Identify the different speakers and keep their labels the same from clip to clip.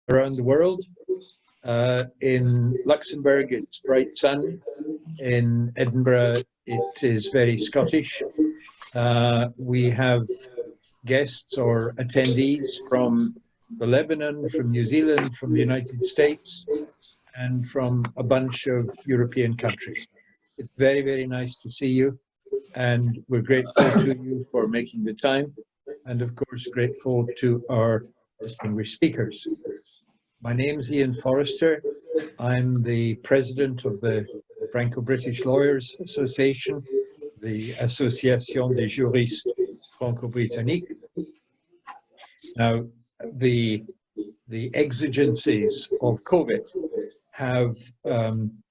Speaker 1: around the world. In Luxembourg, it's bright sun. In Edinburgh, it is very Scottish. We have guests or attendees from Lebanon, from New Zealand, from the United States, and from a bunch of European countries. It's very, very nice to see you, and we're grateful to you for making the time, and of course grateful to our distinguished speakers. My name is Ian Forrester. I'm the president of the Franco-British Lawyers Society, the Association des Juristes Franco-Britanniques. Now, the exigencies of COVID have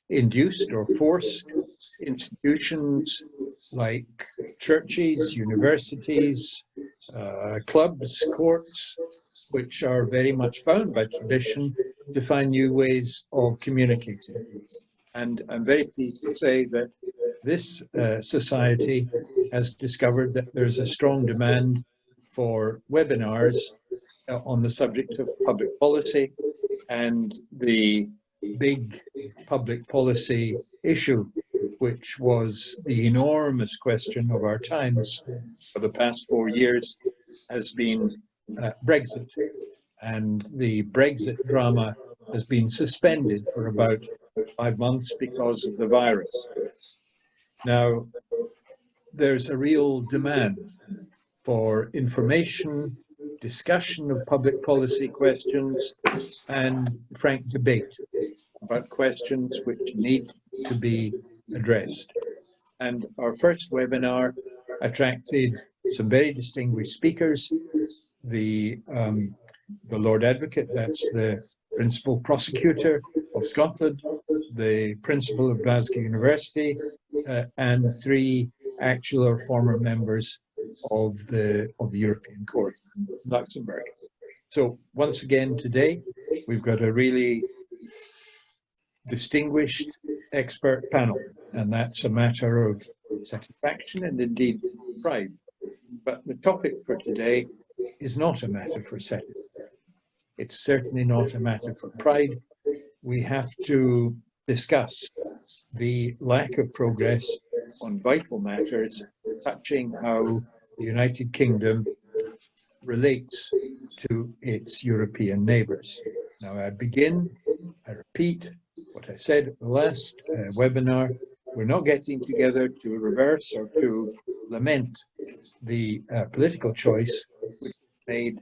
Speaker 1: induced or forced institutions like churches, universities, clubs, courts, which are very much bound by tradition, to find new ways of communicating. And I'm very pleased to say that this society has discovered that there's a strong demand for webinars on the subject of public policy, and the big public policy issue, which was the enormous question of our times for the past 4 years, has been Brexit. And the Brexit drama has been suspended for about 5 months because of the virus. Now, there's a real demand for information, discussion of public policy questions, and frank debate about questions which need to be addressed. And our first webinar attracted some very distinguished speakers. The Lord Advocate, that's the Principal Prosecutor of Scotland, the Principal of Glasgow University, and 3 actual or former members of the European Court, Luxembourg. So once again today, we've got a really distinguished expert panel, and that's a matter of satisfaction and indeed pride. But the topic for today is not a matter for satisfaction. It's certainly not a matter for pride. We have to discuss the lack of progress on vital matters touching how the United Kingdom relates to its European neighbours. Now I repeat what I said at the last webinar. We're not getting together to reverse or to lament the political choice which was made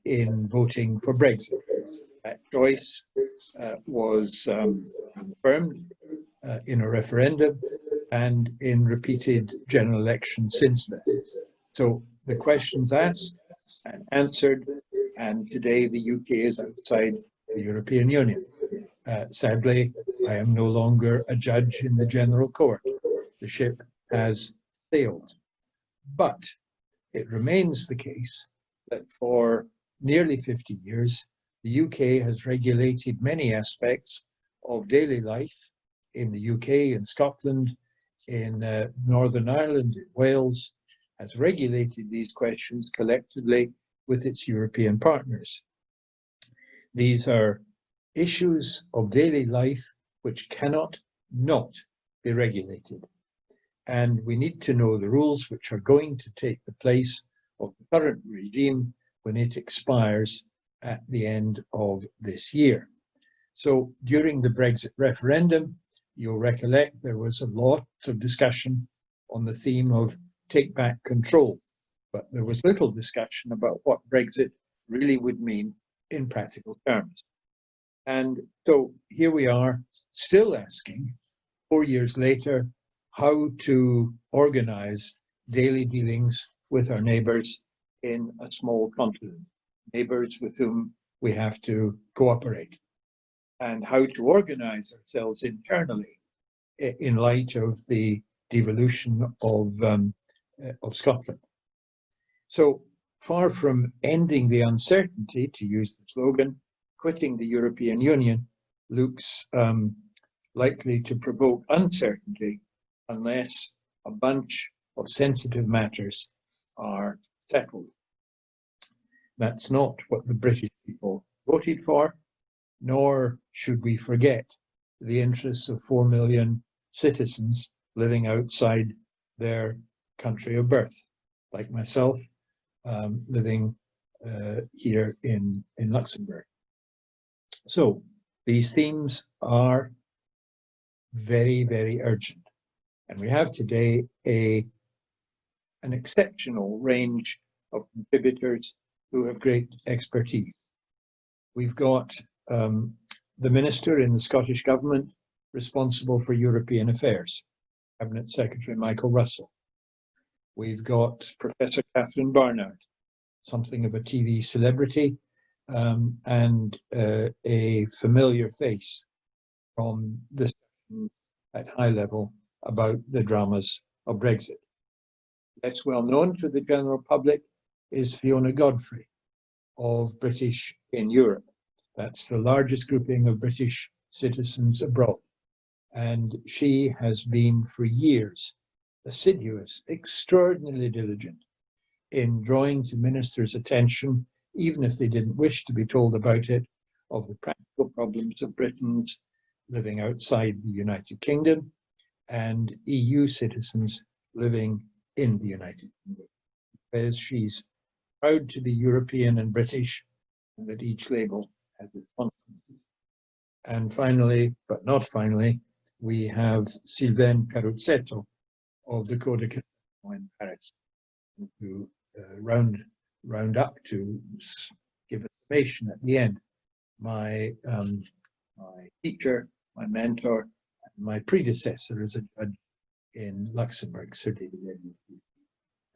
Speaker 1: in voting for Brexit. That choice was confirmed in a referendum and in repeated general elections since then. So the questions asked and answered, and today the UK is outside the European Union. Sadly, I am no longer a judge in the General Court. The ship has sailed. But it remains the case that for nearly 50 years, the UK has regulated many aspects of daily life in the UK, in Scotland, in Northern Ireland, in Wales, has regulated these questions collectively with its European partners. These are issues of daily life which cannot not be regulated. And we need to know the rules which are going to take the place of the current regime when it expires at the end of this year. So during the Brexit referendum, you'll recollect there was a lot of discussion on the theme of take back control, but there was little discussion about what Brexit really would mean in practical terms. And so here we are, still asking, 4 years later, how to organize daily dealings with our neighbors in a small continent, neighbors with whom we have to cooperate, and how to organize ourselves internally in light of the devolution of Scotland. So far from ending the uncertainty, to use the slogan, quitting the European Union looks likely to provoke uncertainty unless a bunch of sensitive matters are settled. That's not what the British people voted for, nor should we forget the interests of 4 million citizens living outside their country of birth, like myself, living here in Luxembourg. So these themes are very, very urgent. And we have today an exceptional range of contributors who have great expertise. We've got the Minister in the Scottish Government responsible for European affairs, Cabinet Secretary Michael Russell. We've got Professor Catherine Barnard, something of a TV celebrity and a familiar face from discussions at high level about the dramas of Brexit. Less well known to the general public is Fiona Godfrey of British in Europe. That's the largest grouping of British citizens abroad. And she has been for years assiduous, extraordinarily diligent in drawing to ministers' attention, even if they didn't wish to be told about it, of the practical problems of Britons living outside the United Kingdom and EU citizens living in the United Kingdom. Because she's proud to be European and British, and that each label has its consequences. And finally, but not finally, we have Sylvaine Poillot-Peruzzetto of the Cour de cassation in Paris, to round up to give a summation at the end. My teacher, my mentor, and my predecessor as a judge in Luxembourg, Sir David Edmund.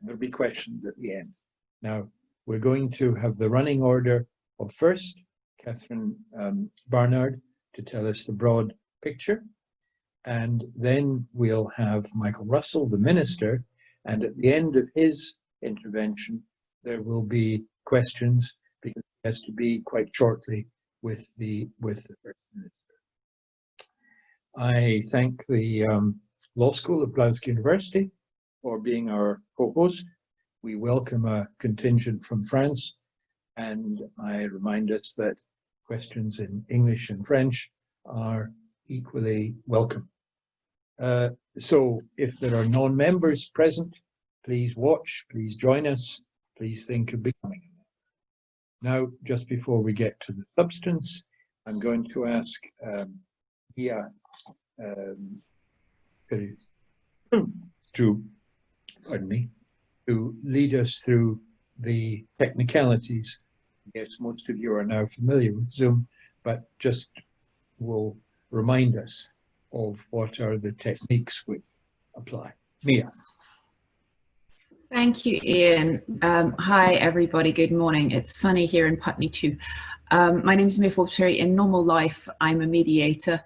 Speaker 1: There'll be questions at the end. Now, we're going to have the running order of first, Catherine Barnard to tell us the broad picture, and then we'll have Michael Russell, the Minister, and at the end of his intervention, there will be questions, because it has to be quite shortly with the First Minister. I thank the Law School of Glasgow University for being our co-host. We welcome a contingent from France, and I remind us that questions in English and French are equally welcome. So if there are non-members present, please watch, please join us, please think of becoming a member. Now, just before we get to the substance, I'm going to ask Mia to lead us through the technicalities. Yes, most of you are now familiar with Zoom, but just will remind us of what are the techniques which apply. Mia.
Speaker 2: Thank you, Ian. Hi, everybody. Good morning. It's sunny here in Putney too. My name is Mia Forbes-Perry. In normal life, I'm a mediator,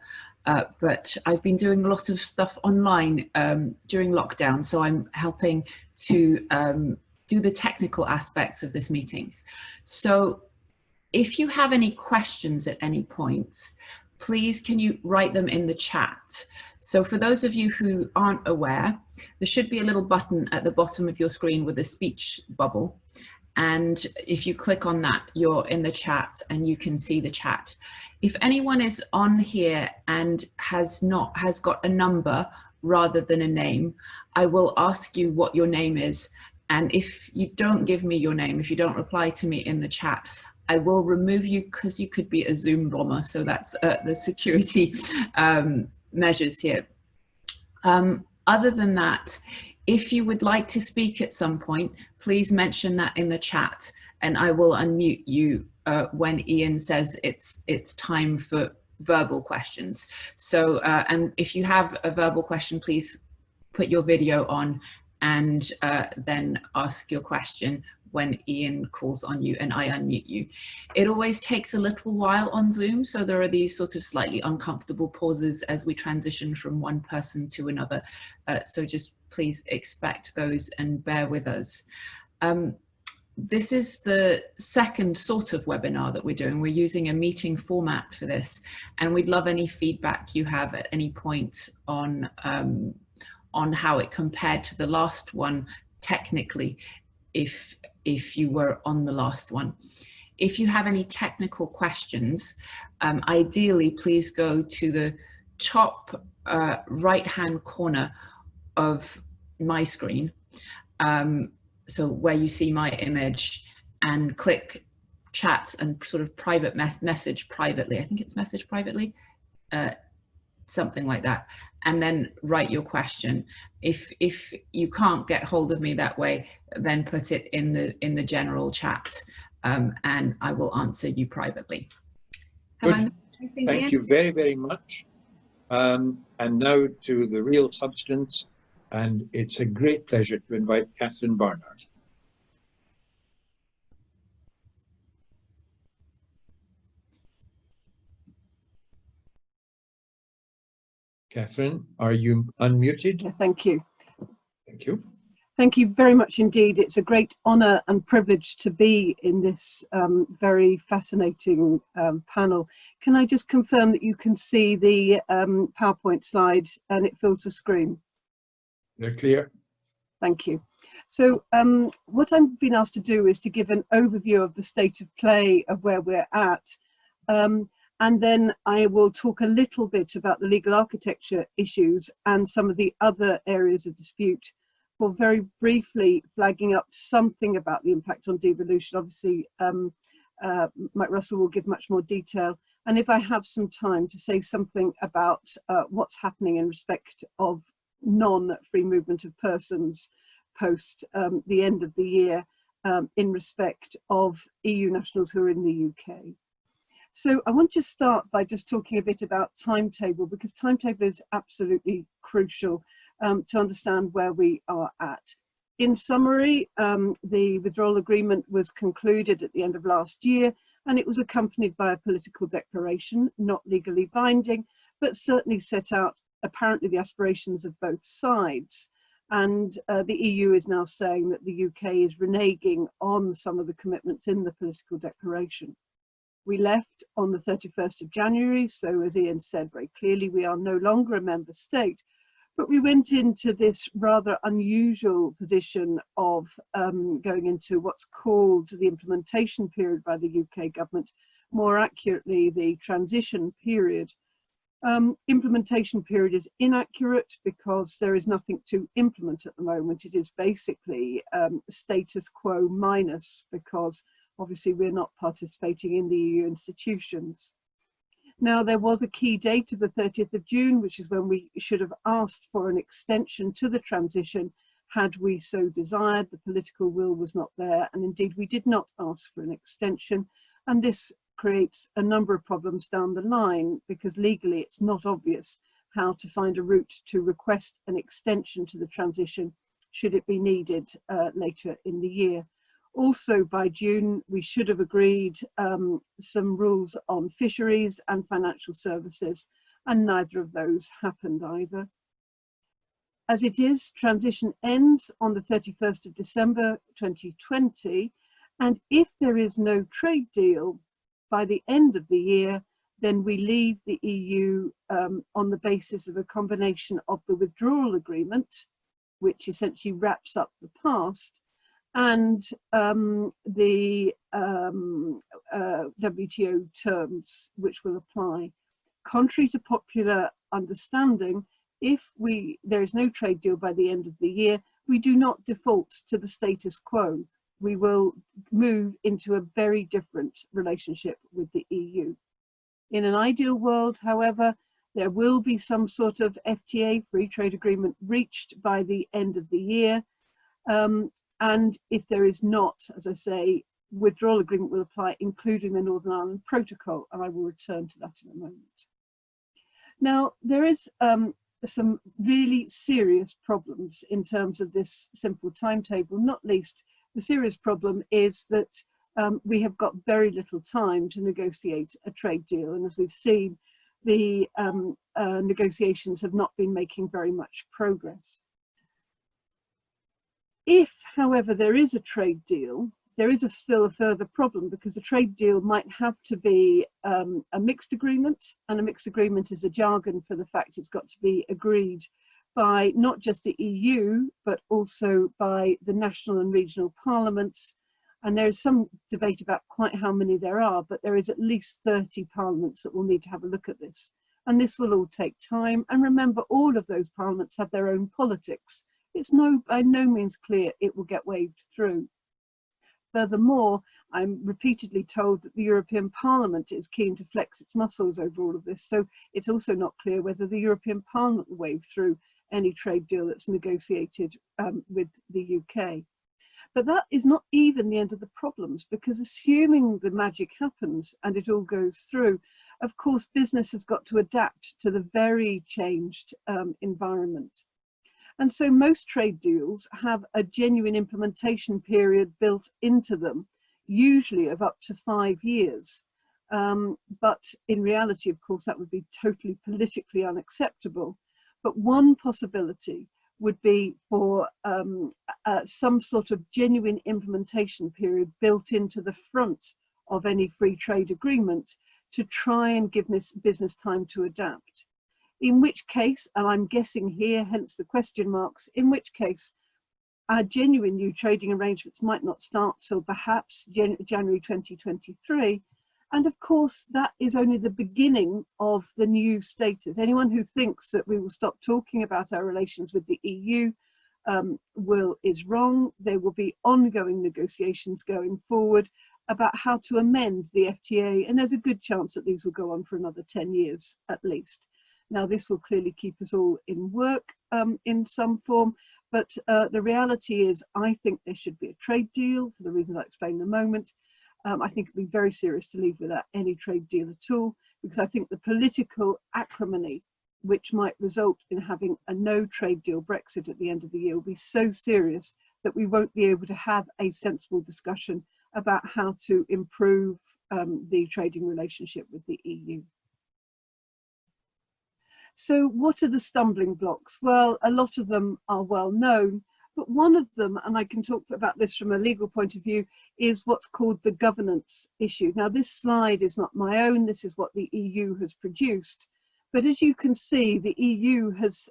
Speaker 2: but I've been doing a lot of stuff online during lockdown, so I'm helping to do the technical aspects of this meetings. So if you have any questions at any point, please can you write them in the chat. So for those of you who aren't aware, there should be a little button at the bottom of your screen with a speech bubble. And if you click on that, you're in the chat and you can see the chat. If anyone is on here and has got a number rather than a name, I will ask you what your name is. And if you don't give me your name, if you don't reply to me in the chat, I will remove you because you could be a Zoom bomber. So that's the security measures here. Other than that, if you would like to speak at some point, please mention that in the chat and I will unmute you when Ian says it's time for verbal questions. So, and if you have a verbal question, please put your video on and then ask your question when Ian calls on you and I unmute you. It always takes a little while on Zoom, so there are these sort of slightly uncomfortable pauses as we transition from one person to another. So just please expect those and bear with us. This is the second sort of webinar that we're doing. We're using a meeting format for this, and we'd love any feedback you have at any point on how it compared to the last one technically, if you were on the last one. If you have any technical questions, ideally please go to the top right-hand corner of my screen, so where you see my image, and click chat and sort of private message privately. I think it's message privately, something like that, and then write your question. If you can't get hold of me that way, then put it in the general chat, and I will answer you privately.
Speaker 1: Good. Thank you very, very much. And now to the real substance, and it's a great pleasure to invite Catherine Barnard. Catherine, are you unmuted?
Speaker 3: Thank you.
Speaker 1: Thank you.
Speaker 3: Thank you very much indeed. It's a great honour and privilege to be in this very fascinating panel. Can I just confirm that you can see the PowerPoint slide and it fills the screen?
Speaker 1: They're clear.
Speaker 3: Thank you. So what I've been asked to do is to give an overview of the state of play of where we're at. And then I will talk a little bit about the legal architecture issues and some of the other areas of dispute, for very briefly flagging up something about the impact on devolution. Obviously, Mike Russell will give much more detail. And if I have some time, to say something about what's happening in respect of non-free movement of persons post the end of the year in respect of EU nationals who are in the UK. So I want to start by just talking a bit about Timetable, because Timetable is absolutely crucial to understand where we are at. In summary, the withdrawal agreement was concluded at the end of last year, and it was accompanied by a political declaration, not legally binding, but certainly set out apparently the aspirations of both sides. And the EU is now saying that the UK is reneging on some of the commitments in the political declaration. We left on the 31st of January, so as Ian said very clearly, we are no longer a member state, but we went into this rather unusual position of going into what's called the implementation period by the UK government, more accurately the transition period. Implementation period is inaccurate because there is nothing to implement at the moment. It is basically status quo minus, because obviously we're not participating in the EU institutions. Now, there was a key date of the 30th of June, which is when we should have asked for an extension to the transition had we so desired. The political will was not there, and indeed we did not ask for an extension, and this creates a number of problems down the line, because legally it's not obvious how to find a route to request an extension to the transition should it be needed later in the year. Also, by June, we should have agreed some rules on fisheries and financial services, and neither of those happened either. As it is, transition ends on the 31st of December 2020, and if there is no trade deal by the end of the year, then we leave the EU on the basis of a combination of the withdrawal agreement, which essentially wraps up the past, and the WTO terms which will apply. Contrary to popular understanding, if there is no trade deal by the end of the year, we do not default to the status quo. We will move into a very different relationship with the EU. In an ideal world, however, there will be some sort of FTA, free trade agreement, reached by the end of the year. And if there is not, as I say, withdrawal agreement will apply, including the Northern Ireland Protocol, and I will return to that in a moment. Now, there is some really serious problems in terms of this simple timetable, not least the serious problem is that we have got very little time to negotiate a trade deal, and as we've seen, the negotiations have not been making very much progress. If, however, there is a trade deal, there is still a further problem, because the trade deal might have to be a mixed agreement, and a mixed agreement is a jargon for the fact it's got to be agreed by not just the EU, but also by the national and regional parliaments, And there is some debate about quite how many there are, but there is at least 30 parliaments that will need to have a look at this. And this will all take time. And remember, all of those parliaments have their own politics. It's by no means clear it will get waved through. Furthermore, I'm repeatedly told that the European Parliament is keen to flex its muscles over all of this. So it's also not clear whether the European Parliament will wave through any trade deal that's negotiated with the UK. But that is not even the end of the problems, because assuming the magic happens and it all goes through, of course, business has got to adapt to the very changed environment. And so most trade deals have a genuine implementation period built into them, usually of up to 5 years. But in reality, of course, that would be totally politically unacceptable. But one possibility would be for some sort of genuine implementation period built into the front of any free trade agreement to try and give business time to adapt. In which case, and I'm guessing here, hence the question marks, in which case our genuine new trading arrangements might not start till perhaps January 2023. And of course, that is only the beginning of the new status. Anyone who thinks that we will stop talking about our relations with the EU is wrong. There will be ongoing negotiations going forward about how to amend the FTA, and there's a good chance that these will go on for another 10 years at least. Now, this will clearly keep us all in work in some form, but the reality is I think there should be a trade deal for the reasons I explained in a moment. I think it would be very serious to leave without any trade deal at all, because I think the political acrimony which might result in having a no trade deal Brexit at the end of the year will be so serious that we won't be able to have a sensible discussion about how to improve the trading relationship with the EU. So what are the stumbling blocks? Well, a lot of them are well known, but one of them, and I can talk about this from a legal point of view, is what's called the governance issue. Now, this slide is not my own, this is what the EU has produced. But as you can see, the EU has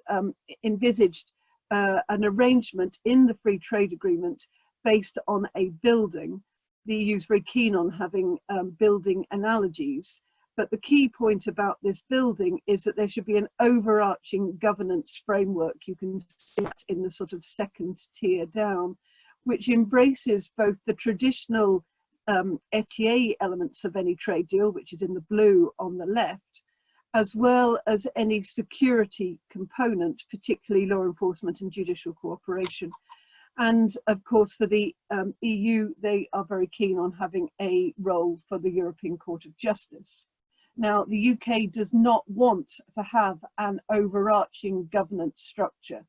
Speaker 3: envisaged an arrangement in the free trade agreement based on a building. The EU is very keen on having building analogies. But the key point about this building is that there should be an overarching governance framework. You can see that in the sort of second tier down, which embraces both the traditional FTA elements of any trade deal, which is in the blue on the left, as well as any security component, particularly law enforcement and judicial cooperation. And of course, for the EU, they are very keen on having a role for the European Court of Justice. Now, the UK does not want to have an overarching governance structure.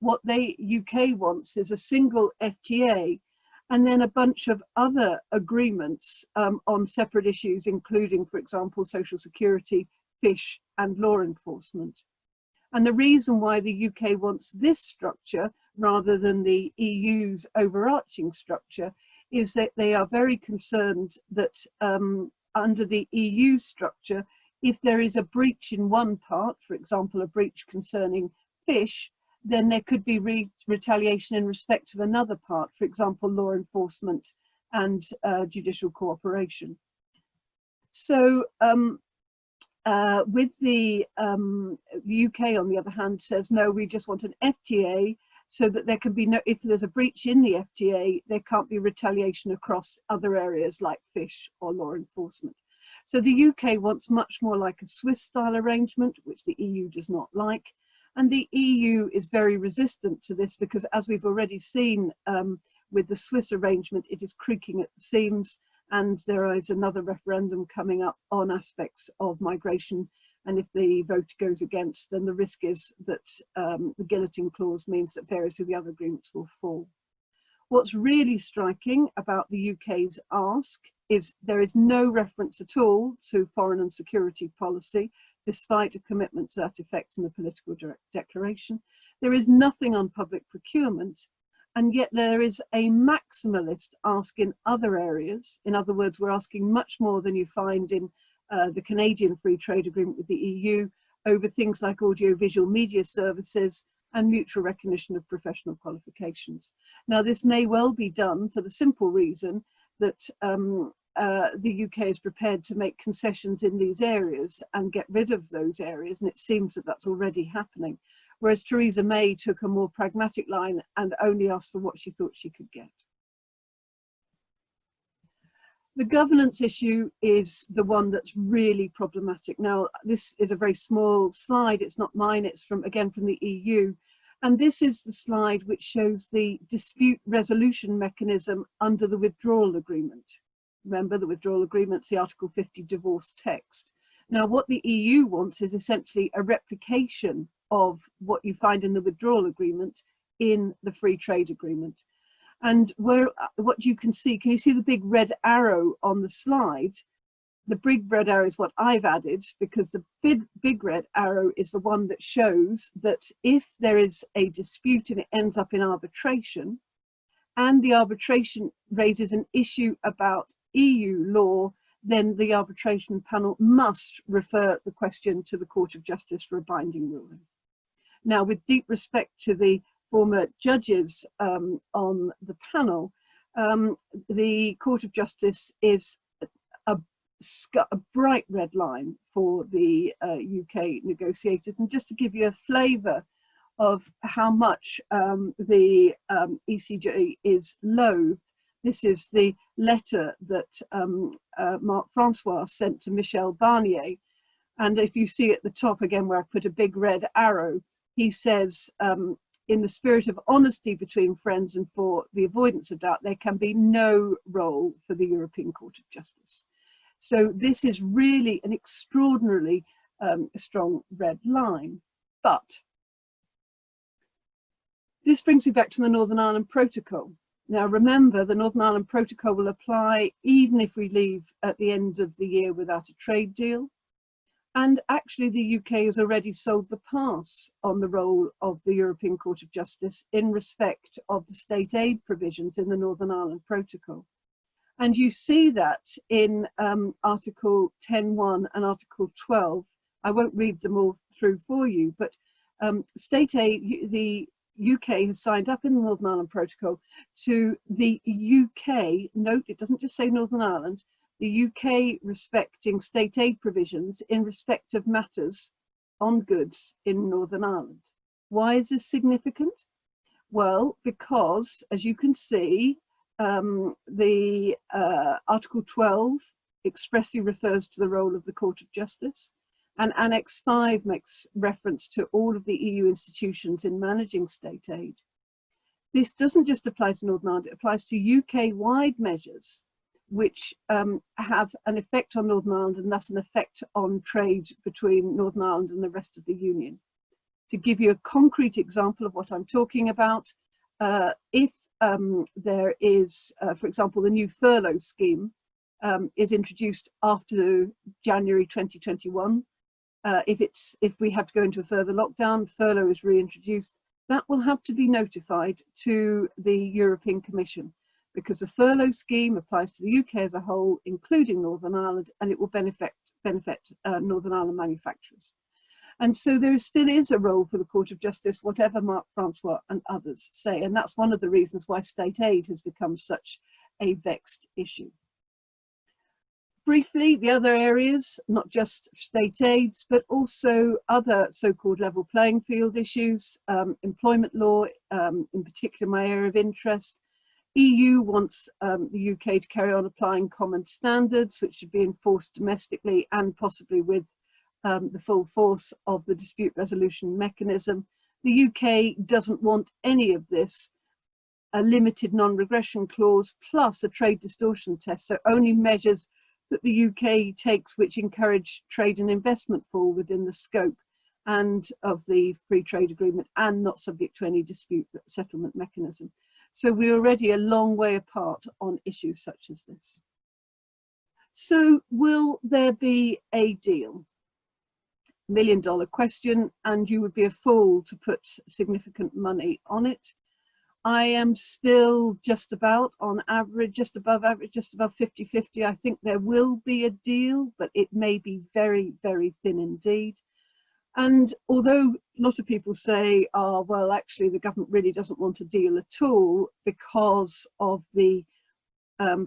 Speaker 3: What the UK wants is a single FTA and then a bunch of other agreements on separate issues, including, for example, social security, fish and law enforcement. And the reason why the UK wants this structure rather than the EU's overarching structure is that they are very concerned that under the EU structure, if there is a breach in one part, for example, a breach concerning fish, then there could be retaliation in respect of another part, for example, law enforcement and judicial cooperation. So with the UK, on the other hand, says, no, we just want an FTA so that there can be no, if there's a breach in the FTA, there can't be retaliation across other areas like fish or law enforcement. So the UK wants much more like a Swiss-style arrangement, which the EU does not like. And the EU is very resistant to this because, as we've already seen with the Swiss arrangement, it is creaking at the seams. And there is another referendum coming up on aspects of migration. And if the vote goes against, then the risk is that the guillotine clause means that various of the other agreements will fall. What's really striking about the UK's ask is there is no reference at all to foreign and security policy, despite a commitment to that effect in the political declaration. There is nothing on public procurement, and yet there is a maximalist ask in other areas. In other words, we're asking much more than you find in the Canadian Free Trade Agreement with the EU over things like audiovisual media services and mutual recognition of professional qualifications. Now, this may well be done for the simple reason that the UK is prepared to make concessions in these areas and get rid of those areas, and it seems that that's already happening. Whereas Theresa May took a more pragmatic line and only asked for what she thought she could get. The governance issue is the one that's really problematic. Now, this is a very small slide. It's not mine. It's from, again, from the EU. And this is the slide which shows the dispute resolution mechanism under the withdrawal agreement. Remember, the withdrawal agreement's the Article 50 divorce text. Now, what the EU wants is essentially a replication of what you find in the withdrawal agreement in the free trade agreement. And what you can see the big red arrow on the slide? The big red arrow is what I've added, because the big red arrow is the one that shows that if there is a dispute and it ends up in arbitration, and the arbitration raises an issue about EU law, then the arbitration panel must refer the question to the Court of Justice for a binding ruling. Now, with deep respect to the former judges on the panel, the Court of Justice is a bright red line for the UK negotiators. And just to give you a flavour of how much the ECJ is loathed, this is the letter that Marc Francois sent to Michel Barnier. And if you see at the top again where I put a big red arrow, he says, in the spirit of honesty between friends and for the avoidance of doubt, there can be no role for the European Court of Justice. So this is really an extraordinarily strong red line. But this brings me back to the Northern Ireland Protocol. Now remember, the Northern Ireland Protocol will apply even if we leave at the end of the year without a trade deal. And actually the UK has already sold the pass on the role of the European Court of Justice in respect of the state aid provisions in the Northern Ireland Protocol. And you see that in Article 10.1 and Article 12. I won't read them all through for you, but state aid, the UK has signed up in the Northern Ireland Protocol to the UK, note it doesn't just say Northern Ireland, the UK respecting state aid provisions in respect of matters on goods in Northern Ireland. Why is this significant? Well, because as you can see, the Article 12 expressly refers to the role of the Court of Justice, and Annex 5 makes reference to all of the EU institutions in managing state aid. This doesn't just apply to Northern Ireland, it applies to UK-wide measures which have an effect on Northern Ireland and thus an effect on trade between Northern Ireland and the rest of the Union. To give you a concrete example of what I'm talking about, if there is, for example, the new furlough scheme is introduced after January 2021, if we have to go into a further lockdown, furlough is reintroduced, that will have to be notified to the European Commission, because the furlough scheme applies to the UK as a whole, including Northern Ireland, and it will benefit Northern Ireland manufacturers. And so there still is a role for the Court of Justice, whatever Marc Francois and others say, and that's one of the reasons why state aid has become such a vexed issue. Briefly, the other areas, not just state aids, but also other so-called level playing field issues, employment law, in particular my area of interest. EU wants the UK to carry on applying common standards, which should be enforced domestically and possibly with the full force of the dispute resolution mechanism. The UK doesn't want any of this, a limited non-regression clause plus a trade distortion test, so only measures that the UK takes which encourage trade and investment fall within the scope and of the free trade agreement and not subject to any dispute settlement mechanism. So we're already a long way apart on issues such as this. So will there be a deal? $1 million question, and you would be a fool to put significant money on it. I am still just about on average, just above average, just above 50-50. I think there will be a deal, but it may be very, very thin indeed. And although a lot of people say, oh, well, actually the government really doesn't want a deal at all because of the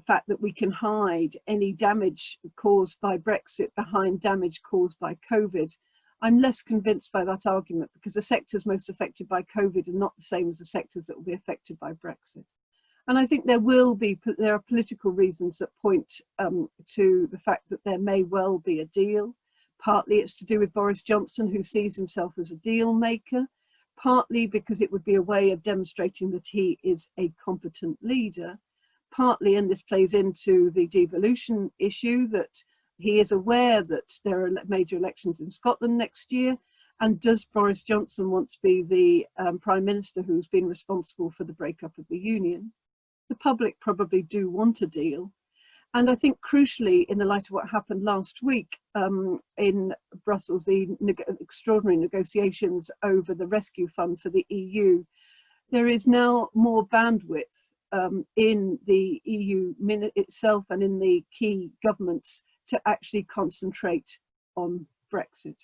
Speaker 3: fact that we can hide any damage caused by Brexit behind damage caused by COVID, I'm less convinced by that argument, because the sectors most affected by COVID are not the same as the sectors that will be affected by Brexit. And I think there are political reasons that point to the fact that there may well be a deal. Partly it's to do with Boris Johnson, who sees himself as a deal maker, partly because it would be a way of demonstrating that he is a competent leader, partly, and this plays into the devolution issue, that he is aware that there are major elections in Scotland next year, and does Boris Johnson want to be the Prime Minister who's been responsible for the breakup of the Union? The public probably do want a deal. And I think crucially, in the light of what happened last week in Brussels, the extraordinary negotiations over the rescue fund for the EU, there is now more bandwidth in the EU itself and in the key governments to actually concentrate on Brexit.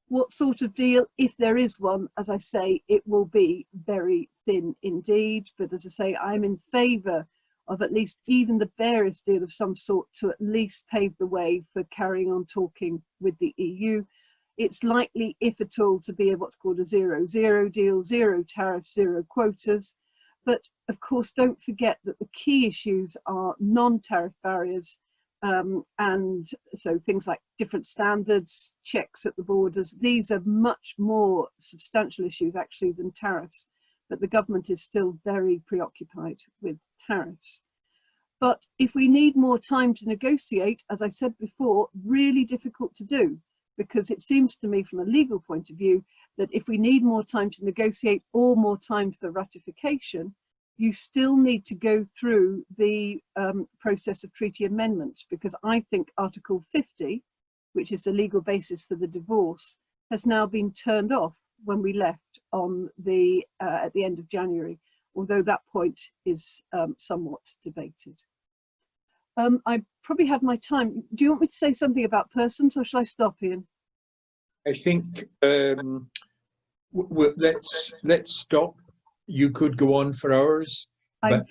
Speaker 3: What sort of deal, if there is one, as I say, it will be very thin indeed. But as I say, I'm in favour of at least even the barest deal of some sort to at least pave the way for carrying on talking with the EU. It's likely, if at all, to be what's called a 0-0 deal, zero tariffs, zero quotas. But of course, don't forget that the key issues are non-tariff barriers, and so things like different standards, checks at the borders. These are much more substantial issues actually than tariffs, but the government is still very preoccupied with tariffs. But if we need more time to negotiate, as I said before, really difficult to do, because it seems to me from a legal point of view that if we need more time to negotiate or more time for ratification, you still need to go through the process of treaty amendments, because I think Article 50, which is the legal basis for the divorce, has now been turned off when we left on the at the end of January, although that point is somewhat debated. I probably had my time. Do you want me to say something about persons, or shall I stop, Ian?
Speaker 1: I think let's stop. You could go on for hours, but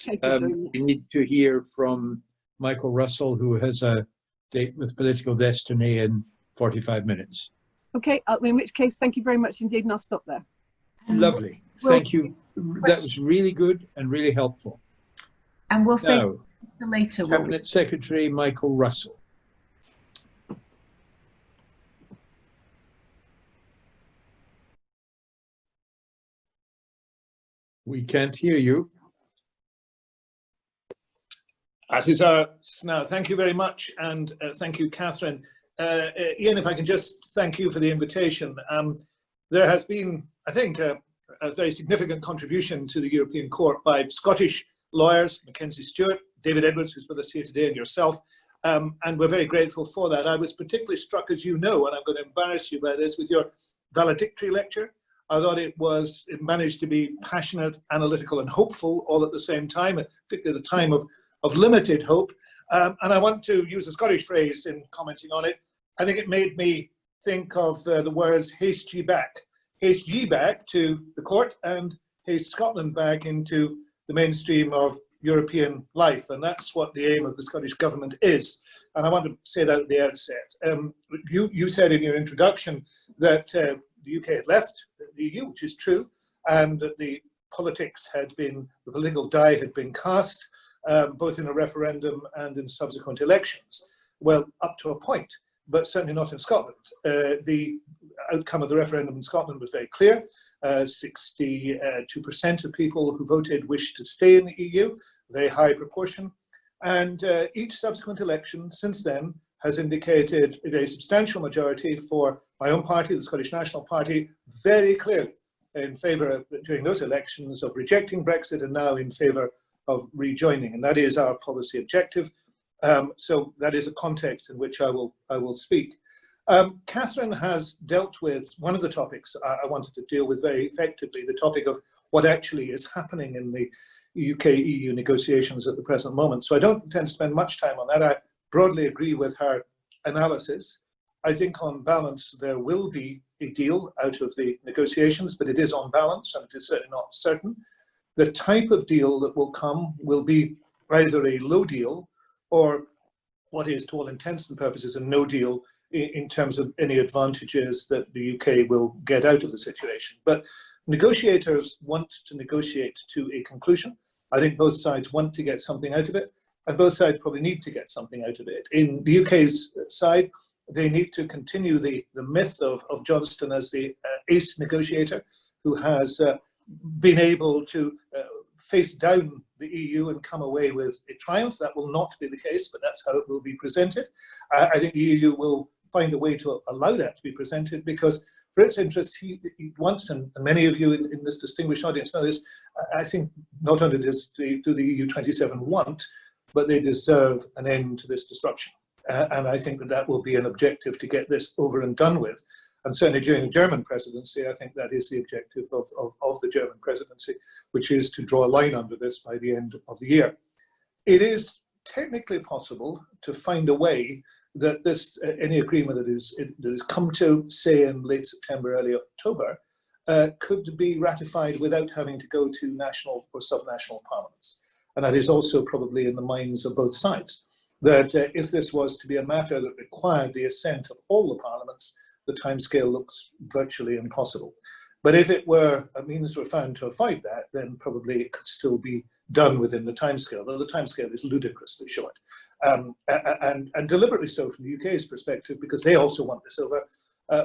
Speaker 1: we need to hear from Michael Russell, who has a date with Political Destiny in 45 minutes. Okay,
Speaker 3: in which case, thank you very much indeed, and I'll stop there.
Speaker 1: Lovely. Thank you. That was really good and really helpful.
Speaker 2: And we'll say
Speaker 1: now,
Speaker 2: later.
Speaker 1: Cabinet Secretary Michael Russell. We can't hear you.
Speaker 4: Now, thank you very much, and thank you, Catherine. Ian, if I can just thank you for the invitation. There has been, I think, a very significant contribution to the European Court by Scottish lawyers, Mackenzie Stewart, David Edwards, who's with us here today, and yourself, and we're very grateful for that. I was particularly struck, as you know, and I'm going to embarrass you by this, with your valedictory lecture. I thought it managed to be passionate, analytical, and hopeful all at the same time, particularly at a time of limited hope. And I want to use a Scottish phrase in commenting on it. I think it made me think of the words haste ye back to the court, and haste Scotland back into the mainstream of European life. And that's what the aim of the Scottish government is. And I want to say that at the outset. You said in your introduction that the UK had left the EU, which is true, and that the political die had been cast, both in a referendum and in subsequent elections. Well, up to a point, but certainly not in Scotland. The outcome of the referendum in Scotland was very clear. 62% of people who voted wished to stay in the EU, a very high proportion. And each subsequent election since then has indicated a very substantial majority for my own party, the Scottish National Party, very clearly in favour during those elections of rejecting Brexit, and now in favour of rejoining. And that is our policy objective. So that is a context in which I will speak. Catherine has dealt with one of the topics I wanted to deal with very effectively, the topic of what actually is happening in the UK-EU negotiations at the present moment. So I don't intend to spend much time on that. I broadly agree with her analysis. I think on balance there will be a deal out of the negotiations, but it is on balance and it is certainly not certain. The type of deal that will come will be either a low deal or what is, to all intents and purposes, a no deal in terms of any advantages that the UK will get out of the situation. But negotiators want to negotiate to a conclusion. I think both sides want to get something out of it, and both sides probably need to get something out of it. In the UK's side, they need to continue the myth of Johnston as the ace negotiator who has been able to face down the EU and come away with a triumph. That will not be the case, but that's how it will be presented. I think the EU will find a way to allow that to be presented, because for its interests, he wants, and many of you in this distinguished audience know this, I think not only do the EU 27 want, but they deserve an end to this disruption. And I think that will be an objective to get this over and done with. And certainly during the German presidency, I think that is the objective of the German presidency, which is to draw a line under this by the end of the year. It is technically possible to find a way that this any agreement that is come to, say, in late September, early October, could be ratified without having to go to national or subnational parliaments. And that is also probably in the minds of both sides, that if this was to be a matter that required the assent of all the parliaments, the timescale looks virtually impossible. But if it were a means were found to avoid that, then probably it could still be done within the timescale, though the timescale is ludicrously short. And deliberately so from the UK's perspective, because they also want this over,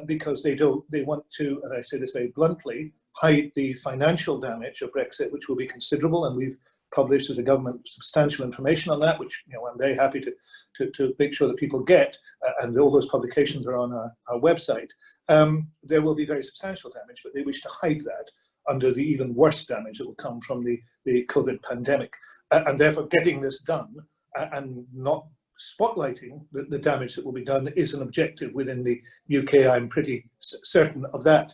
Speaker 4: because they want to, and I say this very bluntly, hide the financial damage of Brexit, which will be considerable, and we've published as a government substantial information on that, which I'm very happy to make sure that people get, and all those publications are on our website. There will be very substantial damage, but they wish to hide that under the even worse damage that will come from the COVID pandemic. And therefore getting this done and not spotlighting the damage that will be done is an objective within the UK. I'm pretty certain of that.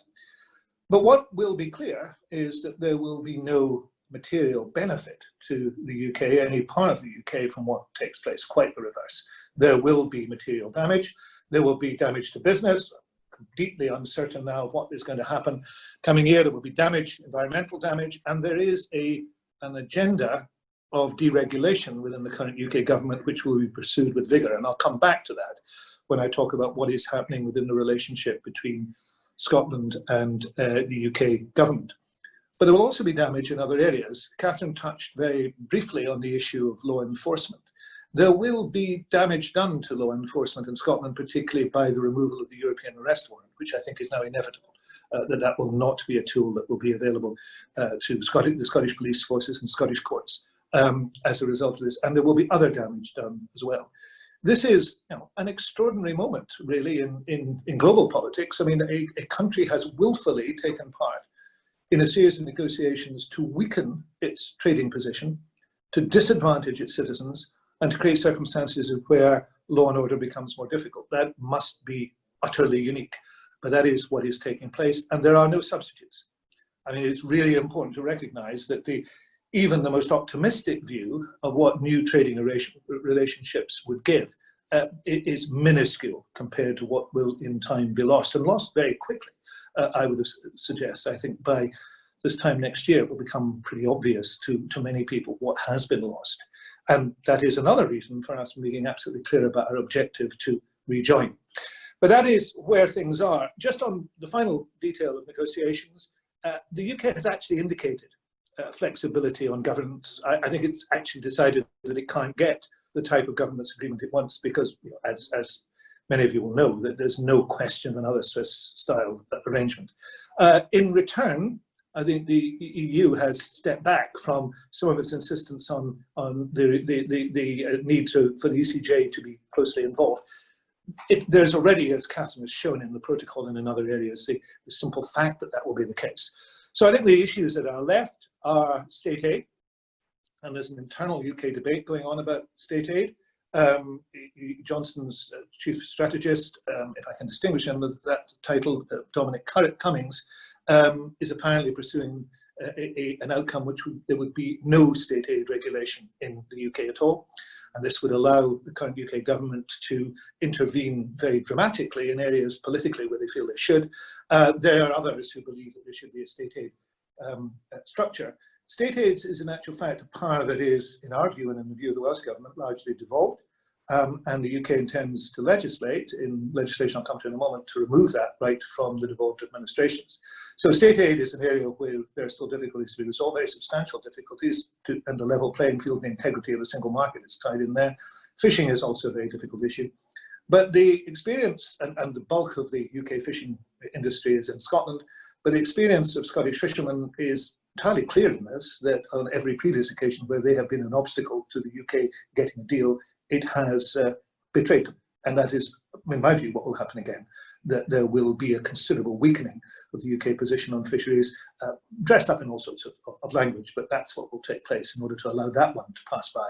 Speaker 4: But what will be clear is that there will be no material benefit to the UK, any part of the UK, from what takes place. Quite the reverse. There will be material damage. There will be damage to business. I'm deeply uncertain now of what is going to happen coming year. There will be damage, environmental damage, and there is an agenda of deregulation within the current UK government, which will be pursued with vigour. And I'll come back to that when I talk about what is happening within the relationship between Scotland and the UK government. But there will also be damage in other areas. Catherine touched very briefly on the issue of law enforcement. There will be damage done to law enforcement in Scotland, particularly by the removal of the European arrest warrant, which I think is now inevitable, that will not be a tool that will be available to the Scottish police forces and Scottish courts as a result of this. And there will be other damage done as well. This is an extraordinary moment, really, in global politics. I mean, a country has willfully taken part in a series of negotiations to weaken its trading position, to disadvantage its citizens, and to create circumstances where law and order becomes more difficult. That must be utterly unique, but that is what is taking place, and there are no substitutes. I mean, it's really important to recognize that even the most optimistic view of what new trading relationships would give is minuscule compared to what will in time be lost, and lost very quickly. I would suggest, I think by this time next year, it will become pretty obvious to many people what has been lost. And that is another reason for us being absolutely clear about our objective to rejoin. But that is where things are. Just on the final detail of negotiations, the UK has actually indicated flexibility on governance. I think it's actually decided that it can't get the type of governance agreement it wants because, as many of you will know, that there's no question of another Swiss-style arrangement. In return, I think the EU has stepped back from some of its insistence on the need for the ECJ to be closely involved. There's already, as Catherine has shown in the protocol and in other areas, the simple fact that that will be the case. So I think the issues that are left are state aid, and there's an internal UK debate going on about state aid. Johnson's chief strategist, if I can distinguish him with that title, Dominic Cummings, is apparently pursuing an outcome which there would be no state aid regulation in the UK at all. And this would allow the current UK government to intervene very dramatically in areas politically where they feel they should. There are others who believe that there should be a state aid structure. state aids is in actual fact a power that is, in our view and in the view of the Welsh Government, largely devolved. And the UK intends to legislate, in legislation I'll come to in a moment, to remove that right from the devolved administrations. So state aid is an area where there are still difficulties to be resolved, very substantial difficulties, and the level playing field and the integrity of the single market is tied in there. Fishing is also a very difficult issue. But the experience, and the bulk of the UK fishing industry is in Scotland, but the experience of Scottish fishermen is entirely clear in this, that on every previous occasion where they have been an obstacle to the UK getting a deal, it has betrayed them. And that is, in my view, what will happen again, that there will be a considerable weakening of the UK position on fisheries, dressed up in all sorts of language, but that's what will take place in order to allow that one to pass by.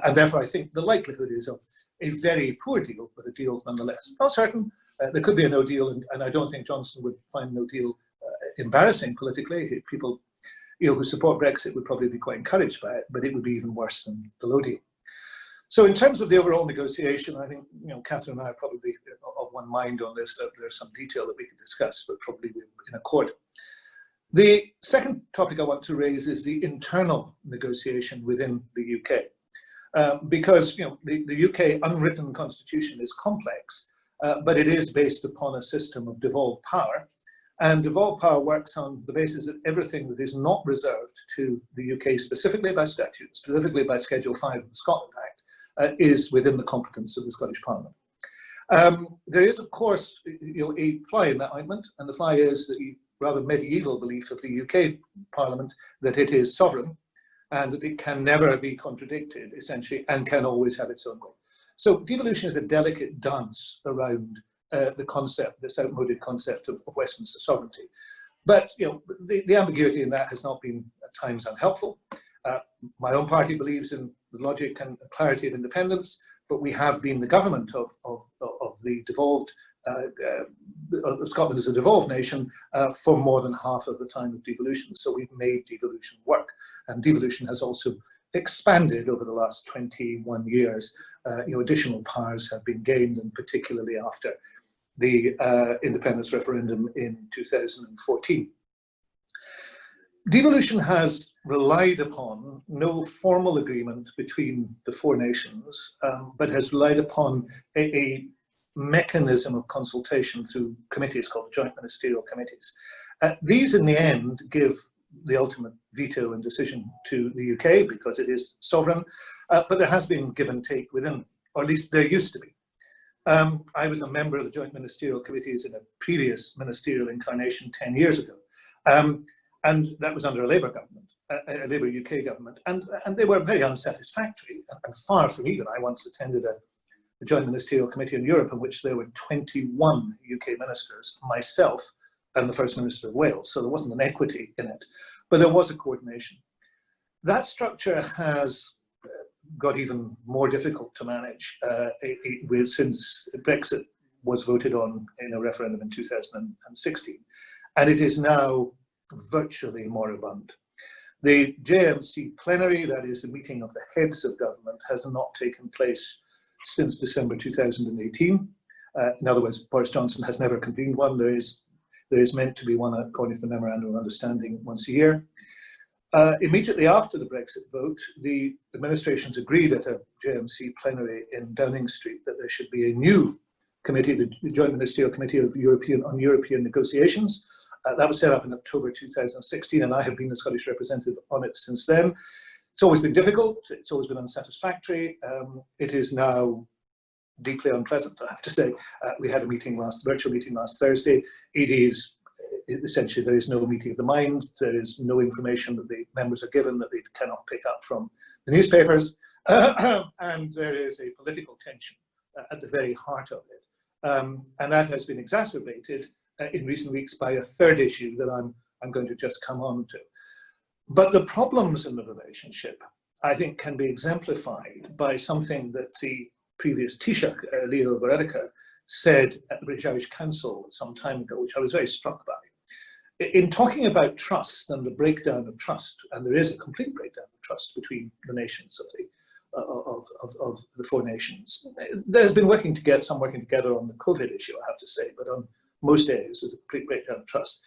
Speaker 4: And therefore, I think the likelihood is of a very poor deal, but a deal nonetheless. Not certain, there could be a no deal, and I don't think Johnson would find no deal embarrassing politically. People who support Brexit would probably be quite encouraged by it, but it would be even worse than the no deal. So in terms of the overall negotiation, I think Catherine and I are probably of one mind on this. That there's some detail that we could discuss, but probably in accord. The second topic I want to raise is the internal negotiation within the UK, because the UK unwritten constitution is complex, but it is based upon a system of devolved power, and devolved power works on the basis that everything that is not reserved to the UK specifically by statute, specifically by Schedule 5 of the Scotland Act, is within the competence of the Scottish Parliament. There is, of course, a fly in that ointment, and the fly is the rather medieval belief of the UK Parliament that it is sovereign and that it can never be contradicted, essentially, and can always have its own way. So devolution is a delicate dance around the concept, this outmoded concept of Westminster sovereignty. But the ambiguity in that has not been at times unhelpful. My own party believes in the logic and clarity of independence, but we have been the government of the devolved, Scotland is a devolved nation for more than half of the time of devolution. So we've made devolution work, and devolution has also expanded over the last 21 years. Additional powers have been gained, and particularly after the independence referendum in 2014. Devolution has relied upon no formal agreement between the four nations, but has relied upon a mechanism of consultation through committees called the Joint Ministerial Committees. These, in the end, give the ultimate veto and decision to the UK because it is sovereign, but there has been give and take within, or at least there used to be. I was a member of the Joint Ministerial Committees in a previous ministerial incarnation 10 years ago. And that was under a Labour government, a Labour UK government, and they were very unsatisfactory and far from even. I once attended a Joint Ministerial Committee in Europe in which there were 21 UK ministers, myself and the First Minister of Wales, so there wasn't an equity in it, but there was a coordination. That structure has got even more difficult to manage since Brexit was voted on in a referendum in 2016, and it is now virtually moribund. The JMC plenary, that is the meeting of the heads of government, has not taken place since December 2018. In other words, Boris Johnson has never convened one. There is meant to be one, according to the Memorandum of Understanding, once a year. Immediately after the Brexit vote, the administrations agreed at a JMC plenary in Downing Street that there should be a new committee, the Joint Ministerial Committee of on European Negotiations. That was set up in October 2016, and I have been the Scottish representative on it since then. It's always been difficult, it's always been unsatisfactory. It is now deeply unpleasant, I have to say. We had a virtual meeting last Thursday. It is essentially, there is no meeting of the minds, there is no information that the members are given that they cannot pick up from the newspapers, and there is a political tension at the very heart of it. And that has been exacerbated in recent weeks by a third issue that I'm going to just come on to. But the problems in the relationship, I think, can be exemplified by something that the previous Taoiseach, Leo Varadkar, said at the British Irish Council some time ago, which I was very struck by. In talking about trust and the breakdown of trust, and there is a complete breakdown of trust between the nations of the four nations, there's been some working together on the COVID issue, I have to say, but on most areas there's a complete breakdown of trust.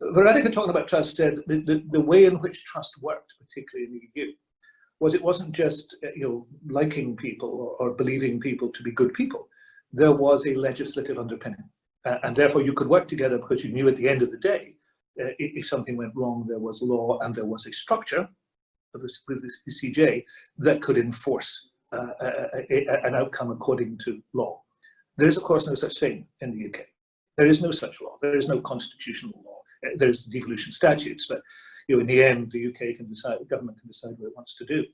Speaker 4: Veronica, talking about trust, said the way in which trust worked, particularly in the EU, was it wasn't just liking people or believing people to be good people. There was a legislative underpinning, and therefore you could work together because you knew at the end of the day, if something went wrong, there was law and there was a structure of the CJ that could enforce an outcome according to law. There is, of course, no such thing in the UK. There is no such law. There is no constitutional law. There's devolution statutes, but in the end, the UK can decide, the government can decide what it wants to do.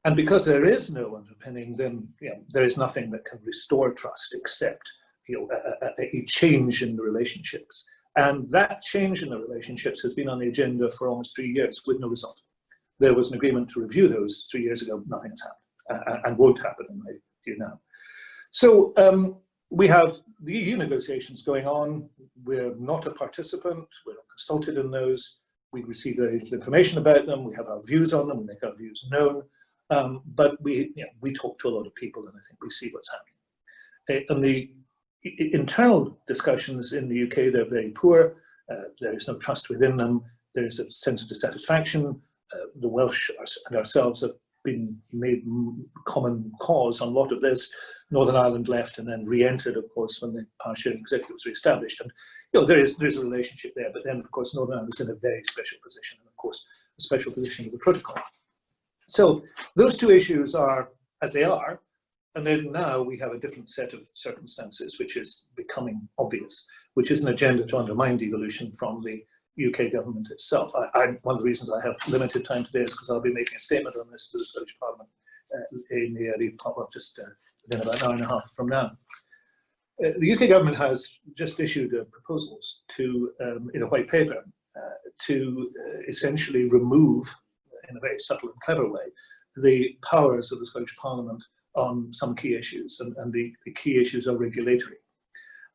Speaker 4: And because there is no underpinning, then there is nothing that can restore trust except a change in the relationships. And that change in the relationships has been on the agenda for almost 3 years with no result. There was an agreement to review those 3 years ago. Nothing has happened and won't happen in my view now. So we have the EU negotiations going on. We're not a participant. We're not consulted in those. We receive very little information about them. We have our views on them. We make our views known. But we talk to a lot of people, and I think we see what's happening. And the internal discussions in the UK, they're very poor. There is no trust within them. There is a sense of dissatisfaction. The Welsh and ourselves have been made common cause on a lot of this. Northern Ireland left and then re-entered, of course, when the power sharing executive was re-established. And there's a relationship there. But then, of course, Northern Ireland is in a very special position, and of course, a special position of the protocol. So those two issues are as they are. And then now we have a different set of circumstances, which is becoming obvious, which is an agenda to undermine devolution from the UK government itself. One of the reasons I have limited time today is because I'll be making a statement on this to the Scottish Parliament in the early, just within about an hour and a half from now. The UK government has just issued proposals to, in a white paper, to essentially remove, in a very subtle and clever way, the powers of the Scottish Parliament on some key issues, and the key issues are regulatory.